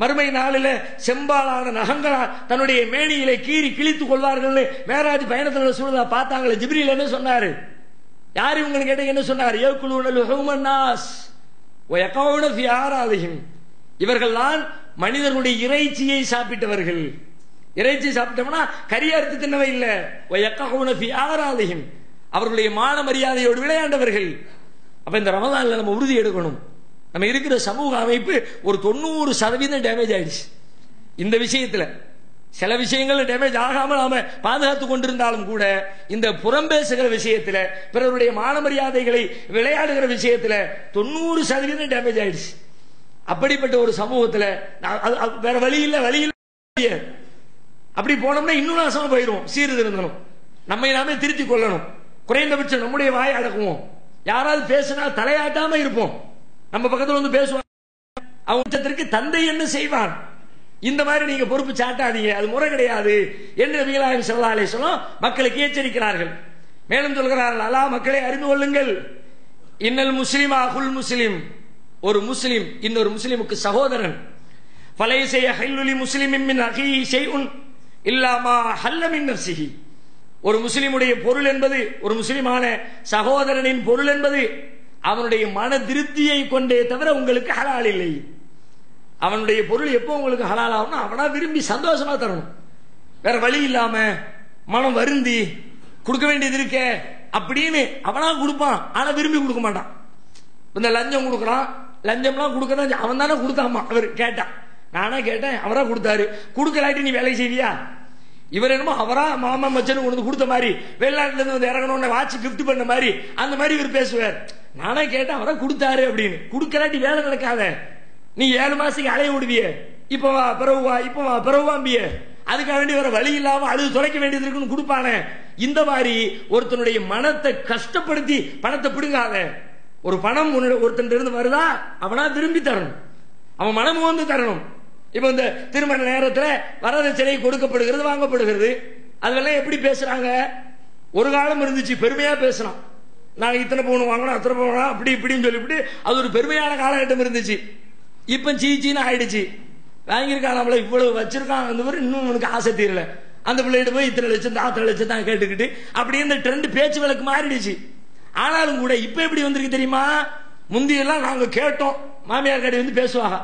மறுமை நாளில் செம்பாலான நகங்களால் தன்னுடைய மேனியிலே கீறி கிழித்துக் கொள்வார்கள். மேராஜ் பயணத்தில் சூழலா பார்த்தாங்களே, ஜிப்ரீல் என்ன சொன்னாரு? யார் இவங்களுக்கு கேட்ட என்ன சொன்னார்? இவர்கள் தான் மனிதர்களுடைய இறைச்சியை சாப்பிட்டவர்கள். இறைச்சி சாப்பிட்டோம்னா கறி அறுத்து தின்னவை இல்லை. அவர்களுடைய மான மரியாதையோடு விளையாண்டவர்கள். அப்ப இந்த ரமலான்ல நம்ம உறுதி எடுக்கணும். நம்ம இருக்கிற சமூக அமைப்பு ஒரு 90% டேமேஜ் ஆயிடுச்சு இந்த விஷயத்துல. சில விஷயங்கள் டேமேஜ் ஆகாமல் நாம பாதுகாத்து கொண்டிருந்தாலும் கூட, இந்த புறம் பேசுகிற விஷயத்துல, பிறருடைய மான மரியாதைகளை விளையாடுகிற விஷயத்துல 90% டேமேஜ் ஆயிடுச்சு. அப்படிப்பட்ட ஒரு சமூகத்துல வேற வழி இல்ல. அப்படி போனோம்னா இன்னும் நாசமா போயிடுவோம். சீர்திருந்தணும், நம்மை நாமே திருத்திக் கொள்ளணும். குறைந்தபட்சம் நம்முடைய வாயை அடக்குவோம். யாராவது பேசினா தலையாட்டாம இருப்போம். நம்ம பக்கத்துல வந்து பேசுவாங்க, அவங்க தந்தை என்ன செய்வான், இந்த மாதிரி நீங்க பொறுப்பு சாட்டாதீங்க, அது முறை கிடையாது என்று நபிகள் நாயகம் ஸல்லல்லாஹு அலைஹி வஸல்லம் மக்களுக்கு எச்சரிக்கிறார்கள். மேலும் சொல்கிறார்கள், அலா மக்களை அறிந்து கொள்ளுங்கள், இன்னல் முஸ்லிம் அகுல் முஸ்லிம், ஒரு முஸ்லிம் இன்னொரு முஸ்லிமுக்கு சகோதரன். ஃபலைஸ யஹில்லு லி முஸ்லிமின் மின் அஹீஹி ஷைஉன் இல்லா மா ஹல்ல மின் நஃப்ஸிஹி. ஒரு முஸ்லிமுடைய பொருள் என்பது, ஒரு முஸ்லிமான சகோதரனின் பொருள் என்பது அவனுடைய மன திருப்தியை கொண்டே தவிர உங்களுக்கு ஹலால் இல்லை. அவனுடைய பொருள் எப்போ உங்களுக்கு ஹலால் ஆகும்னா அவனா விரும்பி சந்தோஷமா தரணும். வேற வழி இல்லாம மனம் வருந்தி கொடுக்க வேண்டியது இருக்க அப்படின்னு அவனா கொடுப்பான். ஆனா விரும்பி கொடுக்க மாட்டான். இந்த லஞ்சம் கொடுக்கறான், லஞ்சம்லாம் கொடுக்கதான் அவன் தானே கொடுத்தாமா. அவர் கேட்டான், நானே கேட்டேன், அவரா கொடுத்தாரு. கொடுக்கலாட்டி நீ வேலை செய்வியா? இவர் என்னமோ அவரா மாமா மச்சனு கொண்டு கொடுத்த மாதிரி, வெளிநாட்டுல இருந்து வந்து இறங்கணும்னு வாட்சி கிஃப்ட் பண்ண மாதிரி அந்த மாதிரி இவர் பேசுவார். நானே கேட்டேன், அவரா கொடுத்தாரு அப்படின்னு. கொடுக்கலாட்டி வேலை நடக்காத. நீ 7 மாசத்துக்கு அலைய விடுவிய, இப்ப வா பிறகு வா, இப்ப வா பிறகு வாம்பிய. அதுக்காக வேண்டி வேற வழி இல்லாம அழுது தொலைக்க வேண்டியது இருக்குன்னு கொடுப்பானே. இந்த மாதிரி ஒருத்தனுடைய மனத்தை கஷ்டப்படுத்தி பணத்தை பிடுங்காத. ஒரு பணம் ஒருத்தன் இருந்து வருதா அவனா விரும்பி தரணும், அவன் மனமும் வந்து தரணும். இப்ப இந்த திருமண நேரத்தில் வரதட்சணை கொடுக்கப்படுகிறது, வாங்கப்படுகிறது. அதெல்லாம் எப்படி பேசுறாங்க? ஒரு காலம் இருந்துச்சு பெருமையா பேசலாம், நாங்க இத்தனை பவுன் வாங்கணும் அத்தனை பவுன் அப்படி இப்படின்னு சொல்லிவிட்டு அது ஒரு பெருமையான காலகட்டம் இருந்துச்சு. இப்ப சீச்சின்னு ஆயிடுச்சு. வாங்கியிருக்காங்கள இவ்வளவு வச்சிருக்கான், இன்னும் உனக்கு ஆசை தீரல, அந்த பிள்ளைகிட்ட போய் இத்தனை லட்சம் அத்தனை லட்சம் தான் கேட்டுக்கிட்டு அப்படி இந்த ட்ரெண்ட் பேச்சு வழக்கு மாறிடுச்சு. ஆனாலும் கூட இப்ப எப்படி வந்திருக்கு தெரியுமா? முந்தியெல்லாம் நாங்க கேட்டோம், மாமியார் கடை வந்து பேசுவாங்க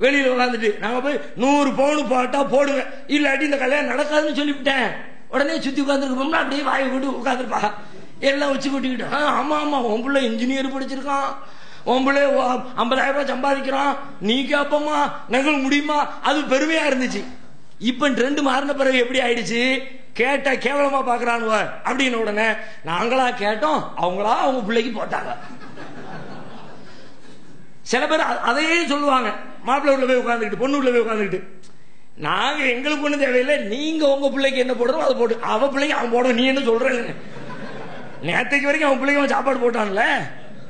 வெளியில உட்காந்துட்டு, நாங்க போய் 100 பவுன் போட்டா போடுங்க, இல்லாட்டி இந்த கல்யாணம் நடக்காதுன்னு சொல்லிவிட்டேன். உடனே சுத்தி உட்காந்துருக்கோம்னா அப்படியே வாயை விட்டு உட்காந்துருப்பா, எல்லாம் வச்சு கொட்டிக்கிட்டு. ஆமா ஆமா உன் பிள்ளை இன்ஜினியர் படிச்சிருக்கான், உன் பிள்ளை 50,000 ரூபாய் சம்பாதிக்கிறான், நீ கேப்பமா நகல் முடியுமா? அது பெருமையா இருந்துச்சு. இப்ப ட்ரெண்ட் மாறின பிறகு எப்படி ஆயிடுச்சு? கேட்டா கேவலமா பாக்குறானுவ அப்படின்னு உடனே நாங்களா கேட்டோம், அவங்களா அவங்க பிள்ளைக்கு போட்டாங்க. சில பேர் அதையே சொல்லுவாங்க, மாப்பிள்ளை உள்ள போய் உட்காந்துக்கிட்டு பொண்ணு உள்ள போய் உட்காந்துக்கிட்டு, நாங்க எங்களுக்கு ஒண்ணு தேவையில்லை, நீங்க உங்க பிள்ளைக்கு என்ன போடுறோம் அதை போட்டு, அவ பிள்ளைக்கு அவன் போடுறோம், நீ என்ன சொல்ற? நேற்றைக்கு வரைக்கும் அவன் பிள்ளைக்கு அவன் சாப்பாடு போட்டான்ல,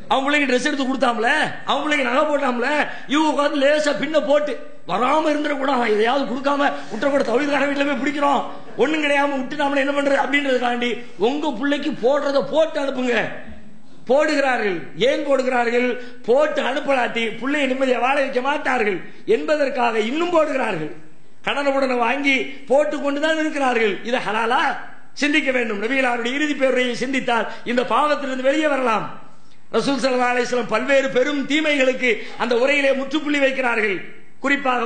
அவன் பிள்ளைக்கு ட்ரெஸ் எடுத்து கொடுத்தாம்ல, அவன் பிள்ளைக்கு நகை போட்டாம்ல, இவங்க உட்காந்து லேசா பின்ன போட்டு வராம இருந்துட கூட எதையாவது கொடுக்காம விட்ட கூட தவிர்க்கார வீட்டுல போய் பிடிக்கிறோம், ஒண்ணும் கிடையாம விட்டுட்டாமல என்ன பண்றது அப்படின்றதுக்காண்டி உங்க பிள்ளைக்கு போடுறத போட்டு அனுப்புங்க. போடுகிறார்கள். ஏன் போடுகிறார்கள்? போட்டு அனுப்பலாட்டி பிள்ளையை நிம்மதியை வாழ வைக்க மாட்டார்கள் என்பதற்காக இன்னும் போடுகிறார்கள். கடனுடனே வாங்கி போட்டு கொண்டுதான் இருக்கிறார்கள். இது ஹலாலா? சிந்திக்க வேண்டும். நபிகளாருடைய இறுதி பேருரையை சிந்தித்தால் இந்த பாவத்திலிருந்து வெளியே வரலாம். ரசூல் ஸல்லல்லாஹு அலைஹி வஸல்லம் பல்வேறு பெரும் தீமைகளுக்கு அந்த உரையிலே முற்றுப்புள்ளி வைக்கிறார்கள். குறிப்பாக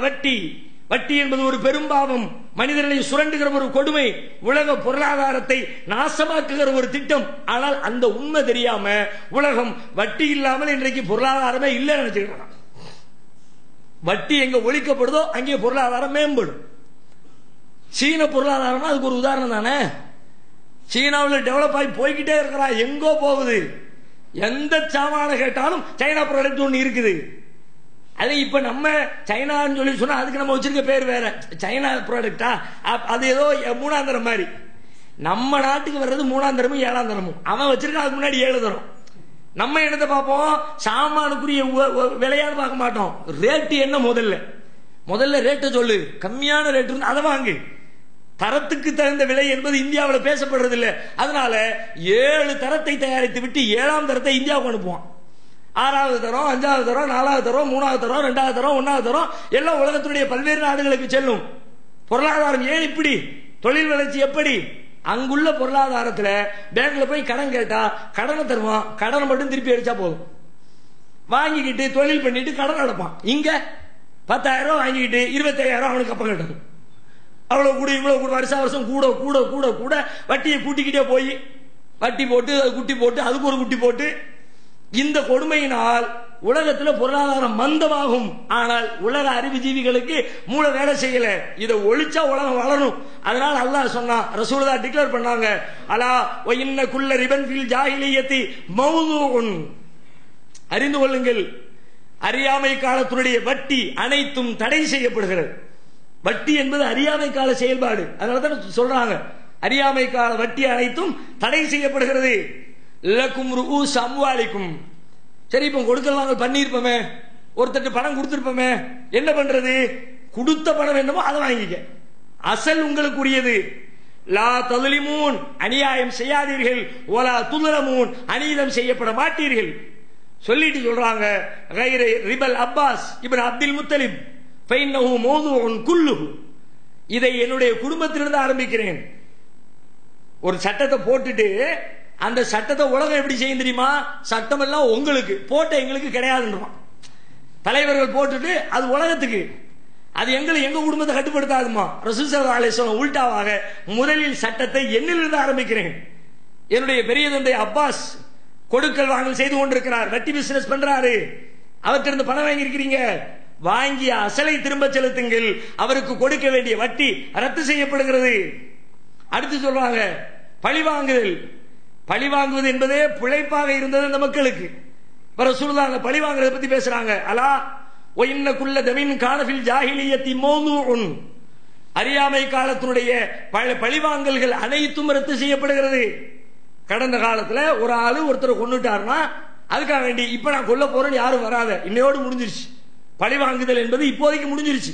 வட்டி என்பது ஒரு பெரும் பாவம், மனிதர்களை சுரண்டுகிற ஒரு கொடுமை, உலக பொருளாதாரத்தை நாசமாக்குகிற ஒரு திட்டம். ஆனால் அந்த உண்மை தெரியாம உலகம் வட்டி இல்லாமல் இன்றைக்கு பொருளாதாரமே இல்லைன்னு நினைச்சுக்கிறான். வட்டி எங்க ஒழிக்கப்படுதோ அங்கே பொருளாதாரம் மேம்படும். சீன பொருளாதாரம் அதுக்கு ஒரு உதாரணம் தானே. சீனாவில் டெவலப் ஆகி போய்கிட்டே இருக்கிறா, எங்கோ போகுது. எந்த சாமான கேட்டாலும் சைனா ப்ராடக்ட் ஒன்று இருக்குது. அது இப்ப நம்ம சைனான்னு சொல்லி சொன்னா அதுக்கு நம்ம வச்சிருக்க பேர் வேற, சைனா ப்ராடக்டா, அது ஏதோ 3ஆம் தரம் மாதிரி. நம்ம நாட்டுக்கு வர்றது 3ஆம் தரமும் 7ஆம் தரமும், அவன் வச்சிருக்கான் அதுக்கு முன்னாடி 7 தரம். நம்ம என்னத்தை பார்ப்போம்? சாமானுக்குரிய விலையான்னு பார்க்க மாட்டோம். ரேட்டு என்ன? முதல்ல ரேட்டை சொல்லு, கம்மியான ரேட்டு இருந்து அதை வாங்கு. தரத்துக்கு தகுந்த விலை என்பது இந்தியாவில் பேசப்படுறது இல்லை. அதனால 7 தரத்தை தயாரித்து விட்டு 7ஆம் தரத்தை இந்தியாவுக்கு அனுப்புவான். 6வது தரம், 5வது தரம், 4வது தரம், 3வது தரம், 2வது தரம், 1வது தரம் எல்லாம் உலகத்தினுடைய பல்வேறு நாடுகளுக்கு செல்லும். பொருளாதாரம் ஏன் இப்படி? தொழில் வளர்ச்சி எப்படி? அங்குள்ள பொருளாதாரத்தில் பேங்க்ல போய் கடன் கேட்டா கடனை தருவான், கடனை மட்டும் திருப்பி அடிச்சா போதும். வாங்கிக்கிட்டு தொழில் பண்ணிட்டு கடன் அடைப்பான். இங்க 10,000 ரூபாய் வாங்கிக்கிட்டு 25,000 அவனுக்கு அப்ப கட்டணும். அவ்வளவு கூட இவ்வளவு கூட வருஷம் கூட கூட கூட கூட வட்டியை கூட்டிக்கிட்டே போய் வட்டி போட்டு குட்டி போட்டு அதுக்கு ஒரு குட்டி போட்டு, இந்த கொடுமையினால் உலகத்தில் பொருளாதாரம் மந்தமாகும். ஆனால் உலக அறிவுஜீவிகளுக்கு மூளை வேலை செய்யல. இதை ஒழிச்சா உலகம் வளரும். அதனால அல்லாஹ் சொன்னா, ரசூலுல்லாஹ் டிக்ளேர் பண்ணாங்க, அலா வ இன்ன குல்ல ரிபன் ஃபில் ஜாஹிலியத்தி மௌதுஉன், அறிந்து கொள்ளுங்கள், அறியாமை காலத்துடைய வட்டி அனைத்தும் தடை செய்யப்படுகிறது. வட்டி என்பது அறியாமை கால செயல்பாடு. அதனாலதான் சொல்றாங்க அறியாமை கால வட்டி அனைத்தும் தடை செய்யப்படுகிறது. லக்கும் ரூஸ் அம்வாலிக்கும். சரி, இப்ப கொடுக்கல் வாங்கல் பண்ணிருப்போமே, ஒருத்தட்டு பணம் கொடுத்திருப்போமே, என்ன பண்றது? கொடுத்த பணம் என்னமோ அதை வாங்கிக்க, அசல் உங்களுக்குரியது. லா ததுலிமூன், அநியாயம் செய்யாதீர்கள். ஒலா துலமூன், அநீதம் செய்யப்பட மாட்டீர்கள். சொல்லிட்டு சொல்றாங்க கைரை ரிபல் அப்பாஸ் இப்னு அப்துல் முத்தலிப் ஃபைன்னஹு மௌதுஉன் குல்லுஹு. இதை என்னுடைய குடும்பத்திலிருந்து ஆரம்பிக்கிறேன். ஒரு சட்டத்தை போட்டுட்டு அந்த சட்டத்தை உலகம் எப்படி செய்யும் தெரியுமா? சட்டம் எல்லாம் உங்களுக்கு போட்ட எங்களுக்கு கிடையாதுன்றான். தலைவர்கள் போட்டுட்டு அது உலகத்துக்கு, அது எங்க குடும்பத்தை கட்டுப்படுத்தாதுமா. ரசூல் ஸல்லல்லாஹு அலைஹி வஸல்லம் உல்டாவாக முதலில் சட்டத்தை என்னிலிருந்து ஆரம்பிக்கிறேன். என்னுடைய பெரிய தந்தை அப்பாஸ் கொடுக்கல் வாங்கல் செய்து கொண்டிருக்கிறார், வட்டி பிசினஸ் பண்றாரு. அவற்றிலிருந்து பணம் வாங்கி இருக்கிறீங்க, வாங்கிய அசலை திரும்ப செலுத்துங்கள், அவருக்கு கொடுக்க வேண்டிய வட்டி ரத்து செய்யப்படுகிறது. அடுத்து சொல்றாங்க பழிவாங்குதல். பழிவாங்குவது என்பதே பிழைப்பாக இருந்தது அந்த மக்களுக்கு. ரசூலுல்லாஹ் அந்த பழிவாங்குறத பத்தி பேசுறாங்க. அலா வ இன்ன குல்ல தமின் கான ஃபில் ஜாஹிலியத்தி மௌதுஉன். அறியாமை காலத்தினுடைய பழிவாங்கல்கள் அனைத்தும் ரத்து செய்யப்படுகிறது. கடந்த காலத்துல ஒரு ஆளு ஒருத்தரை கொன்னுட்டாருன்னா அதுக்காக வேண்டி இப்ப நான் கொல்ல போறேன்னு யாரும் வராத, இன்னையோடு முடிஞ்சிருச்சு. பழிவாங்குதல் என்பது இப்போதைக்கு முடிஞ்சிருச்சு.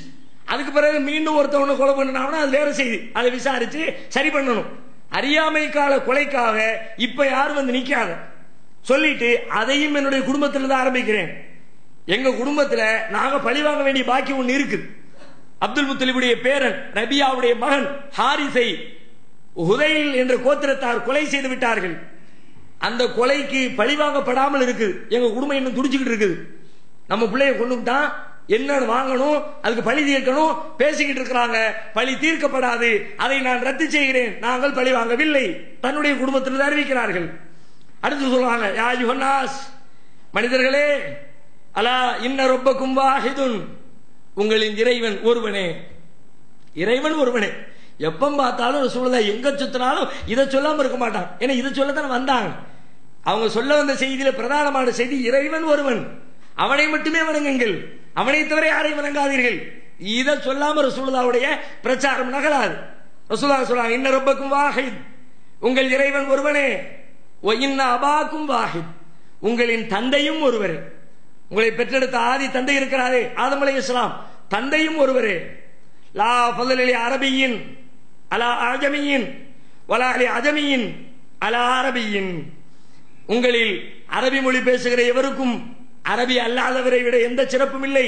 அதுக்கு பிறகு மீண்டும் ஒருத்தவனை கொலை பண்ணாங்கன்னா அது வேற செய்தி, அதை விசாரிச்சு சரி பண்ணணும். அறியாமை கால கொலைக்காக இப்ப யாரும் வந்து நிக்காத சொல்லிட்டு அதையும் என்னுடைய குடும்பத்திலிருந்து ஆரம்பிக்கிறேன். எங்க குடும்பத்துல நாங்க பழிவாங்க வேண்டிய பாக்கி ஒண்ணு இருக்குது. அப்துல் முத்தலிபுடைய பேரன் ரபியாவுடைய மகன் ஹாரிஸை ஹுதைல் என்ற கோத்திரத்தார் கொலை செய்து விட்டார்கள். அந்த கொலைக்கு பழிவாங்கப்படாமல் இருக்குது. எங்க குடும்பம் இன்னும் துடிச்சுக்கிட்டு இருக்குது. நம்ம பிள்ளைய கொண்டுட்டான், என்னன்னு வாங்கணும், அதுக்கு பழி தீர்க்கணும் பேசிக்கிட்டு இருக்கிறாங்க. பழி தீர்க்கப்படாது, அதை நான் ரத்து செய்கிறேன், நாங்கள் பழி வாங்கவில்லை, தன்னுடைய குடும்பத்தில் அறிவிக்கிறார்கள். அடுத்து சொல்றாங்க யா அய்யுஹன்னாஸ், மனிதர்களே, அலா இன்ன ரப்பக்கும் வாஹிதுன், உங்களின் இறைவன் ஒருவனே. இறைவன் ஒருவனே. எப்ப பார்த்தாலும் ரசூலுல்லாஹ் எங்க சுத்தினாலும் இதை சொல்லாம இருக்க மாட்டான். ஏன்னா இதை சொல்லத்தானே வந்தாங்க. அவங்க சொல்ல வந்த செய்தியில பிரதானமான செய்தி இறைவன் ஒருவன், அவனை மட்டுமே வணங்குங்கள், அவனை தவிர யாரையும் வணங்காதீர்கள். இதை சொல்லாம ரசூலுல்லாஹ்வுடைய பிரச்சாரம் நகராது. ரசூலுல்லாஹ் சொல்றாங்க இன்ன ரப்பக்கும் வாஹித், உங்கள் இறைவன் ஒருவனே. வ இன்ன அபாக்கும் வாஹித், உங்களின் தந்தையும் ஒருவரே. உங்களை பெற்றெடுத்த ஆதி தந்தை இருக்கிறாரே ஆதம் அலைஹிஸ்ஸலாம், தந்தையும் ஒருவரே. லா ஃபضل அரபியின் அலா அஜமியின் வலா அஜமியின் அலா அரபியின், உங்களில் அரபி மொழி பேசுகிற எவருக்கும் அரபி அல்லாதவரை விட எந்த சிறப்பும் இல்லை,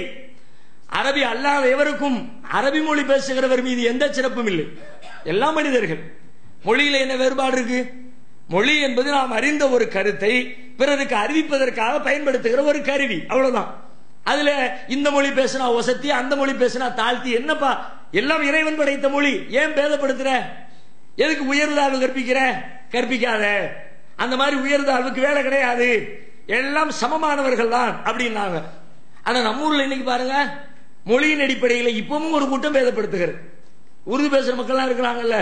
அரபி அல்லாத எவருக்கும் அரபி மொழி பேசுகிறவர் மீது எந்த சிறப்பும் இல்லை. எல்லா மனிதர்கள். மொழியில என்ன வேறுபாடு இருக்கு? மொழி என்பது நாம் அறிந்த ஒரு கருத்தை பிறருக்கு அறிவிப்பதற்காக பயன்படுத்துகிற ஒரு கருவி, அவ்வளவுதான். அதுல இந்த மொழி பேசினா வசத்தி, அந்த மொழி பேசினா தாழ்த்தி, என்னப்பா எல்லாம் இறைவன் படைத்த மொழி, ஏன் பேதப்படுத்துற? எதுக்கு உயர்தாழ்வு கற்பிக்கிற? கற்பிக்காத. அந்த மாதிரி உயர்தாழ்வுக்கு வேலை கிடையாது, எல்லாம் சமமானவர்கள் தான் அப்படின்னாங்க. ஆனா நம்ம ஊர்ல இன்னைக்கு பாருங்க, மொழியின் அடிப்படையில் இப்பவும் ஒரு கூட்டம் பேதப்படுத்துகிறது. உருது பேசுற மக்கள் இருக்கிறாங்கல்ல,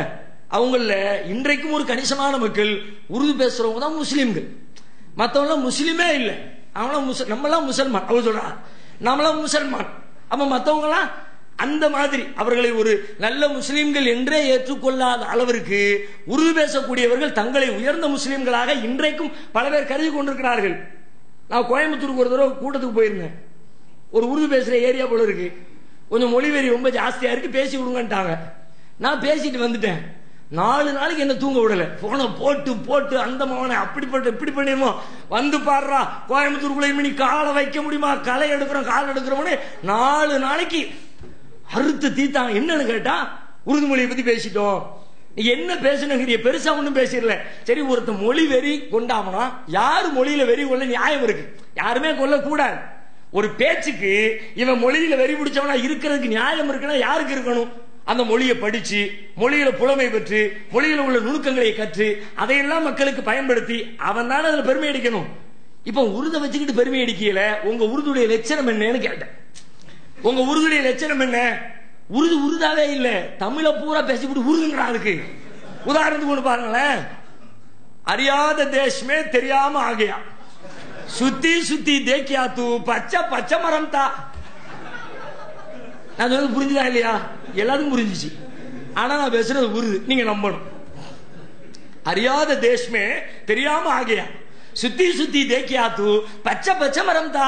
அவங்கள இன்றைக்கும் ஒரு கணிசமான மக்கள் உருது பேசுறவங்க தான் முஸ்லீம்கள். மற்றவங்க முஸ்லீமே இல்லை, அவங்களாம் நம்மளாம் முசல்மான். அவர் சொல்றான் நம்மளாம் முசல்மான். அப்ப மற்றவங்களாம் அந்த மாதிரி அவர்களை ஒரு நல்ல முஸ்லீம்கள் என்றே ஏற்றுக்கொள்ளாத அளவிற்கு உருது பேசக்கூடியவர்கள் தங்களை உயர்ந்த முஸ்லீம்களாக இன்றைக்கும் பல பேர் கருதி கொண்டிருக்கிறார்கள். நான் கோயம்புத்தூருக்கு ஒரு தடவை கூட்டத்துக்கு போயிருந்தேன். ஒரு உருது பேசுற ஏரியா போல இருக்கு, கொஞ்சம் மொழிவெறி ரொம்ப ஜாஸ்தியா இருக்கு, பேசி விடுங்கன்ட்டாங்க. நான் பேசிட்டு வந்துட்டேன். 4 நாளைக்கு என்ன தூங்க விடல. போன போட்டு போட்டு அந்த மகனை அப்படிப்பட்ட இப்படி பண்ணிடுமோ வந்து பாடுறா, கோயம்புத்தூருக்குள்ள இனி காலை வைக்க முடியுமா, களை எடுக்கிறோம் கால் எடுக்கிறோம்னு 4 நாளைக்கு அறுத்து தீத்தாங்க. என்னன்னு கேட்டா உருது மொழியை பத்தி பேசிட்டோம். நீ என்ன பேசணுங்கிற பெருசா ஒண்ணும் பேசிடல. சரி, ஒருத்த மொழி வெறி கொண்டாமனா யாரு மொழியில வெறி கொள்ள நியாயம் இருக்கு? யாருமே கொல்ல கூடாது. ஒரு பேச்சுக்கு இவன் மொழியில வெறி பிடிச்சவனா இருக்கிறதுக்கு நியாயம் இருக்குன்னா யாருக்கு இருக்கணும்? அந்த மொழியை படிச்சு மொழியில புலமை பெற்று மொழியில உள்ள நுணுக்கங்களை கற்று அதையெல்லாம் மக்களுக்கு பயன்படுத்தி அவன் தானே அதுல பெருமை அடிக்கணும். இப்ப உருதை வச்சுக்கிட்டு பெருமை அடிக்கல. உங்க உருதுடைய லட்சணம் என்னன்னு கேட்டேன். உங்க உருதுடைய லட்சணம் என்ன? உருது உருதாவே இல்ல, தமிழ பூரா பேசிவிட்டு உருதுங்கிறா. அதுக்கு உதாரணத்துக்கு ஒண்ணு பாருங்களேன். அறியாத தேசமே தெரியாம ஆகையா, சுத்தி சுத்தி தேக்கியா தூ பச்சை பச்சை மரம் தா. நான் சொல்றது புரிஞ்சுதா இல்லையா? எல்லாத்துக்கும் புரிஞ்சிச்சு. ஆனா நான் பேசுறது உருது, நீங்க நம்பணும். அறியாத தேசமே தெரியாம ஆகையா, சுத்தி சுத்தி தேக்கியா தூ பச்சை பச்சை மரம் தா.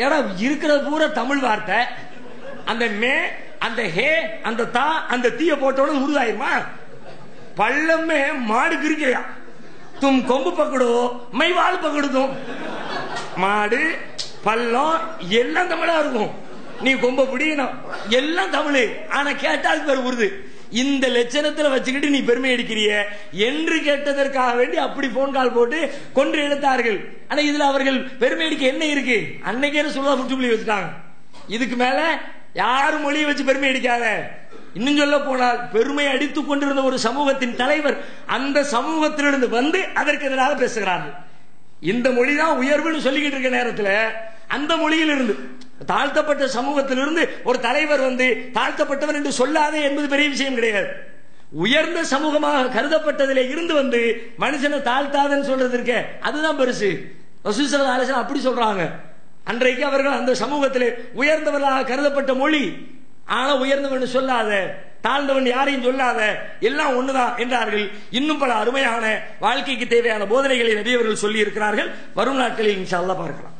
ஏடா இருக்கிறது பூரா தமிழ் வார்த்தை. அந்த மே அந்த ஹே அந்த தா அந்த தீய போட்டோட உருதாயிருமா? பள்ளமே மாடு கிருக்கையா, தும் கொம்பு பக்கடோ மை வால் பக்கடுதும். மாடு பள்ளம் எல்லாம் தமிழா இருக்கும். நீ கொம்ப பிடிக்கணும் எல்லாம் தமிழ். ஆனா கேட்டால் பேர் உருது. இந்த லட்சணத்துல வச்சுக்கிட்டு நீ பெருமை அடிக்கிறிய என்று கேட்டதற்காக வேண்டி அப்படி போன் கால் போட்டு கொன்று எடுத்தார்கள். ஆனா இதுல அவர்கள் பெருமை அடிக்க என்ன இருக்கு? அன்னைக்கே சொல்ல முற்றுப்புள்ளி வச்சுட்டாங்க. இதுக்கு மேல யாரும் மொழியை வச்சு பெருமை அடிக்காத. இன்னும் சொல்ல போனால் பெருமை அடித்துக் கொண்டிருந்த ஒரு சமூகத்தின் தலைவர் அந்த சமூகத்திலிருந்து வந்து அதற்கு எதிராக பேசுகிறார்கள். இந்த மொழிதான் உயர்வுன்னு சொல்லிக்கிட்டு இருக்க நேரத்தில் அந்த மொழியிலிருந்து தாழ்த்தப்பட்ட சமூகத்திலிருந்து ஒரு தலைவர் வந்து தாழ்த்தப்பட்டவர் என்று சொல்லாதே என்பது பெரிய விஷயம் கிடையாது. உயர்ந்த சமூகமாக கருதப்பட்டதிலே இருந்து வந்து மனுஷனை தாழ்த்தாதன்னு சொல்றது இருக்க அதுதான் பெருசு. ரசூல் ஸல்லல்லாஹு அலைஹி வஸல்லம் அப்படி சொல்றாங்க. அன்றைக்கு அவர்கள் அந்த சமூகத்திலே உயர்ந்தவர்களாக கருதப்பட்ட மொழி. ஆனா உயர்ந்தவன் சொல்லாத, தாழ்ந்தவன் யாரையும் சொல்லாத, எல்லாம் ஒண்ணுதான் என்றார்கள். இன்னும் பல அருமையான வாழ்க்கைக்கு தேவையான போதனைகளை நபி அவர்கள் சொல்லி இருக்கிறார்கள். வரும் நாட்களில் இன்ஷா அல்லாஹ் பார்க்கலாம்.